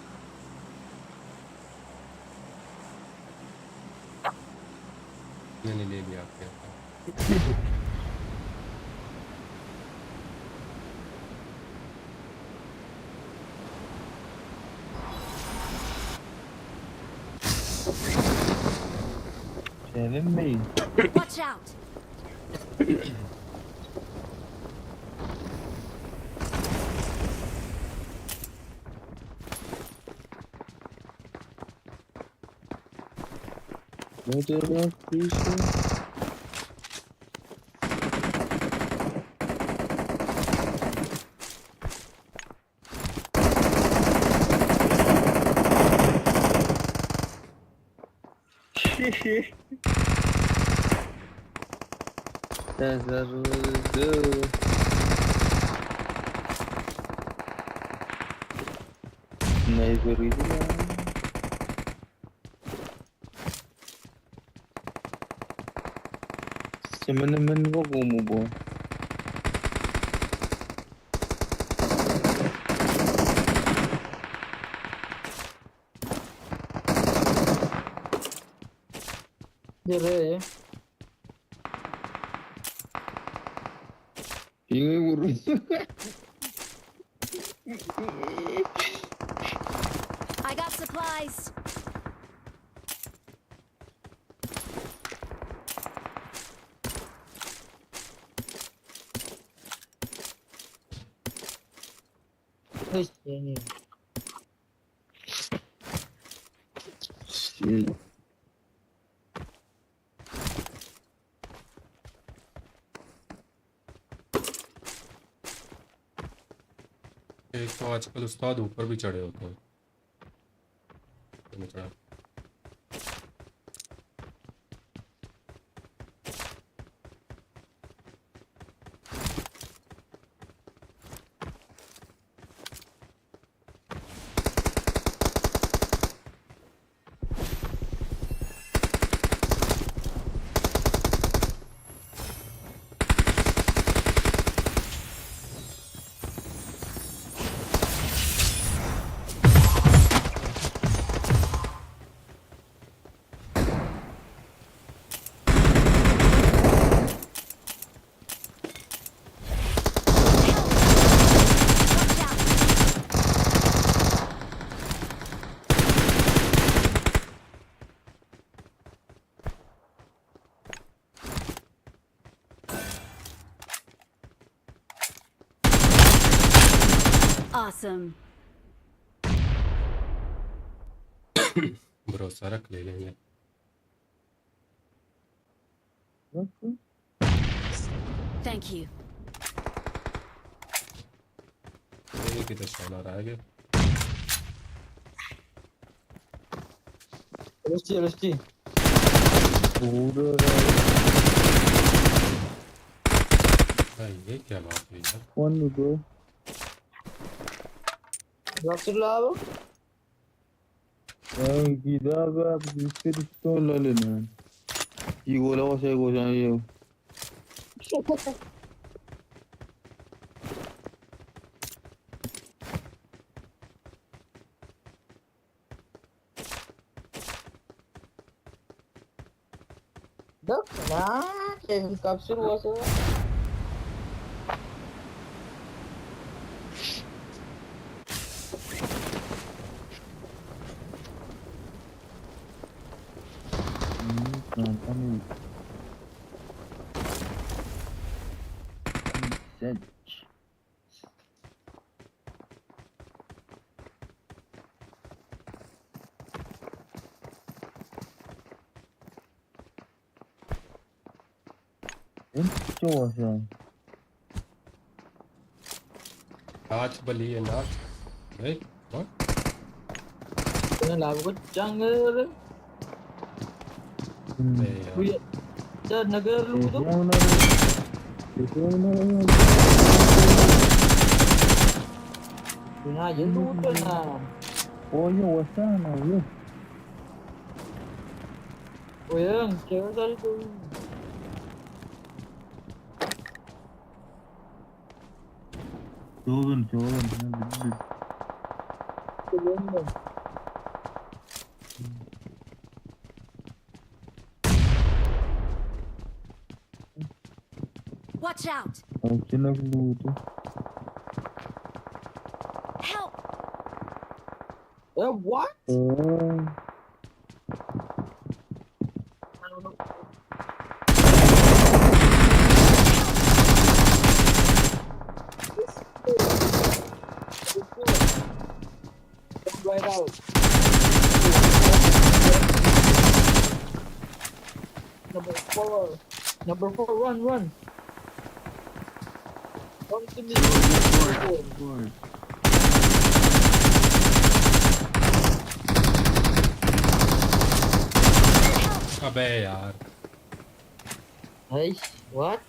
मैंने ले लिया आपके Telling me. Watch out. What about this? That's what we do. Neighbor Temen-temen kok gumo. Dire. Ini urus. I got supplies. एक तो आजकल उस्ताद ऊपर भी चढ़े होते हैं। चढ़ा Awesome. भरोसा रख ले लेंगे Thank you. ये किधर शॉट आ रहा है Rusty. भाई ये क्या बात हुई यार One bro. Rusty lava. Gida ba biscuit ito lalo na. Wala ko sa ko sa iyo. Dak na. Capsule was Notch bali and notch. Wait, what? lago jungle. Sir, nagar ludo. Na yun ludo na. Oh, yo, what's that now? Yo. Oh, yan. Kaya sari to. Jordan. Watch out. Ang sinagluto. Help. What? Right out. Number four, run. Run to me. अबे यार Hey, what?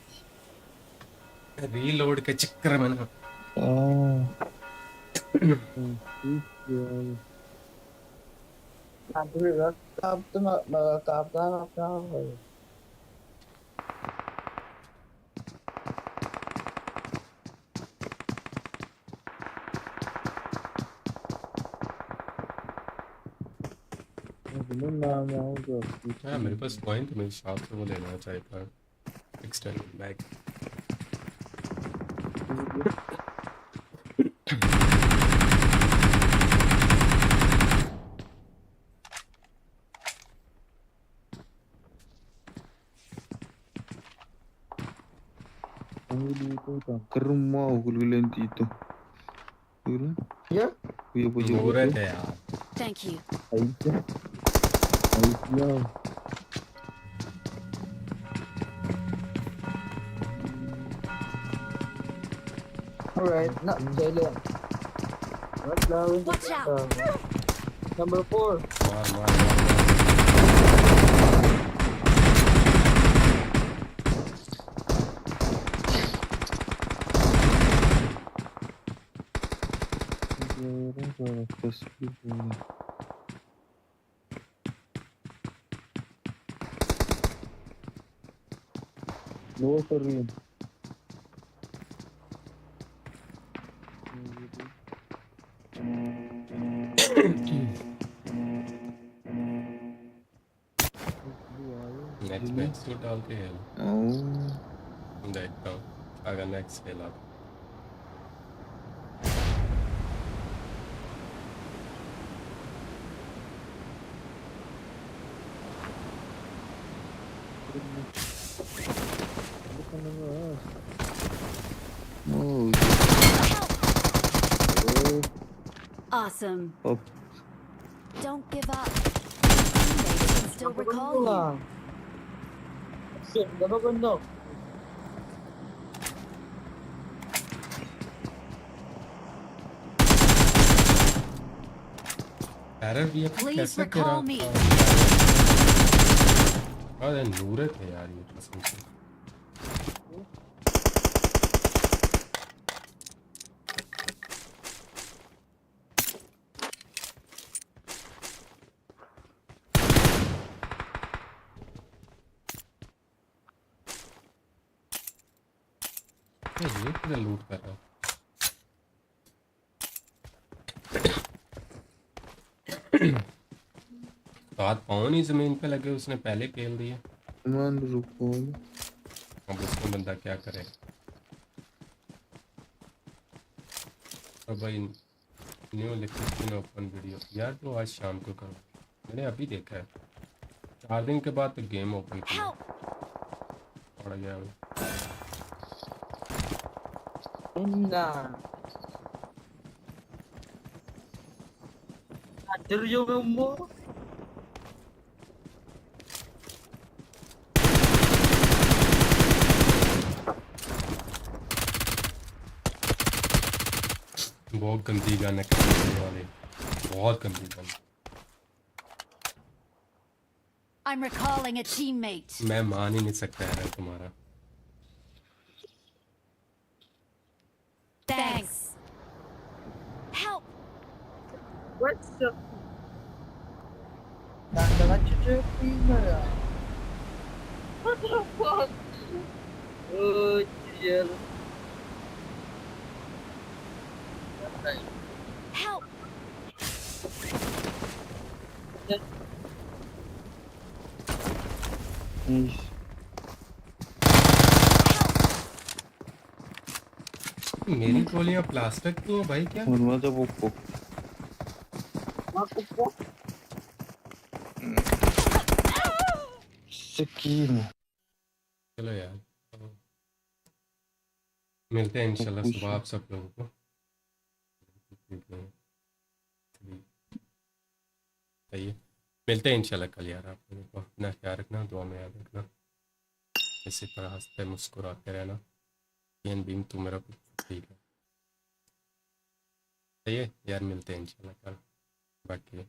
Reload के चक्कर में ना हाँ मेरे पास point मेरे shop से वो लेना चाहिए पर external bag Kerumah gulgulan dito. Gula? Yeah. Mura थे यार. Thank you. Alright, not Jalen. Watch out. Number 4. No, sorry. Next match तो डाल के है देखता हूँ अगर नेक्स्ट खेला Oh. Awesome. Oh, Don't give up. Teammates can still recall you. Shit, gaba bundok. Error भी है Please कैसे तेरा recall me. अरे नूरत है यार ये कसम से ये किधर लूट कर रहा है हाथ पाँव नहीं जमीन पे लगे उसने पहले खेल दिया man, रुको। अब उसमें बंदा क्या करे अब भाई न्यू लिखित ओपन वीडियो यार तो आज शाम को करो मैंने अभी देखा है 4 दिन के बाद तो गेम ओपन किया पड़ गया मैं Hadir juga mo. बहुत गंदी गन है करने वाले बहुत गंदी gun I'm recalling a teammate. मैं मान ही नहीं सकता यार तुम्हारा Thanks. Help. What's up? Dandalan cucu ya. What the fuck? Oh, dear. Help. Nice. मेरी गोलियां प्लास्टिक की हैं भाई क्या Vurma da poco. Sakina. चलो यार मिलते हैं इंशाल्लाह सुबह आप सब लोगों को सही है मिलते हैं इंशाल्लाह कल यार आप लोगों को अपना ख्याल रखना दुआ में याद रखना इसी तरह हंसते मुस्कुराते रहना बीम तू मेरा कुछ ठीक है सही है यार मिलते हैं इंशाल्लाह कल बाकी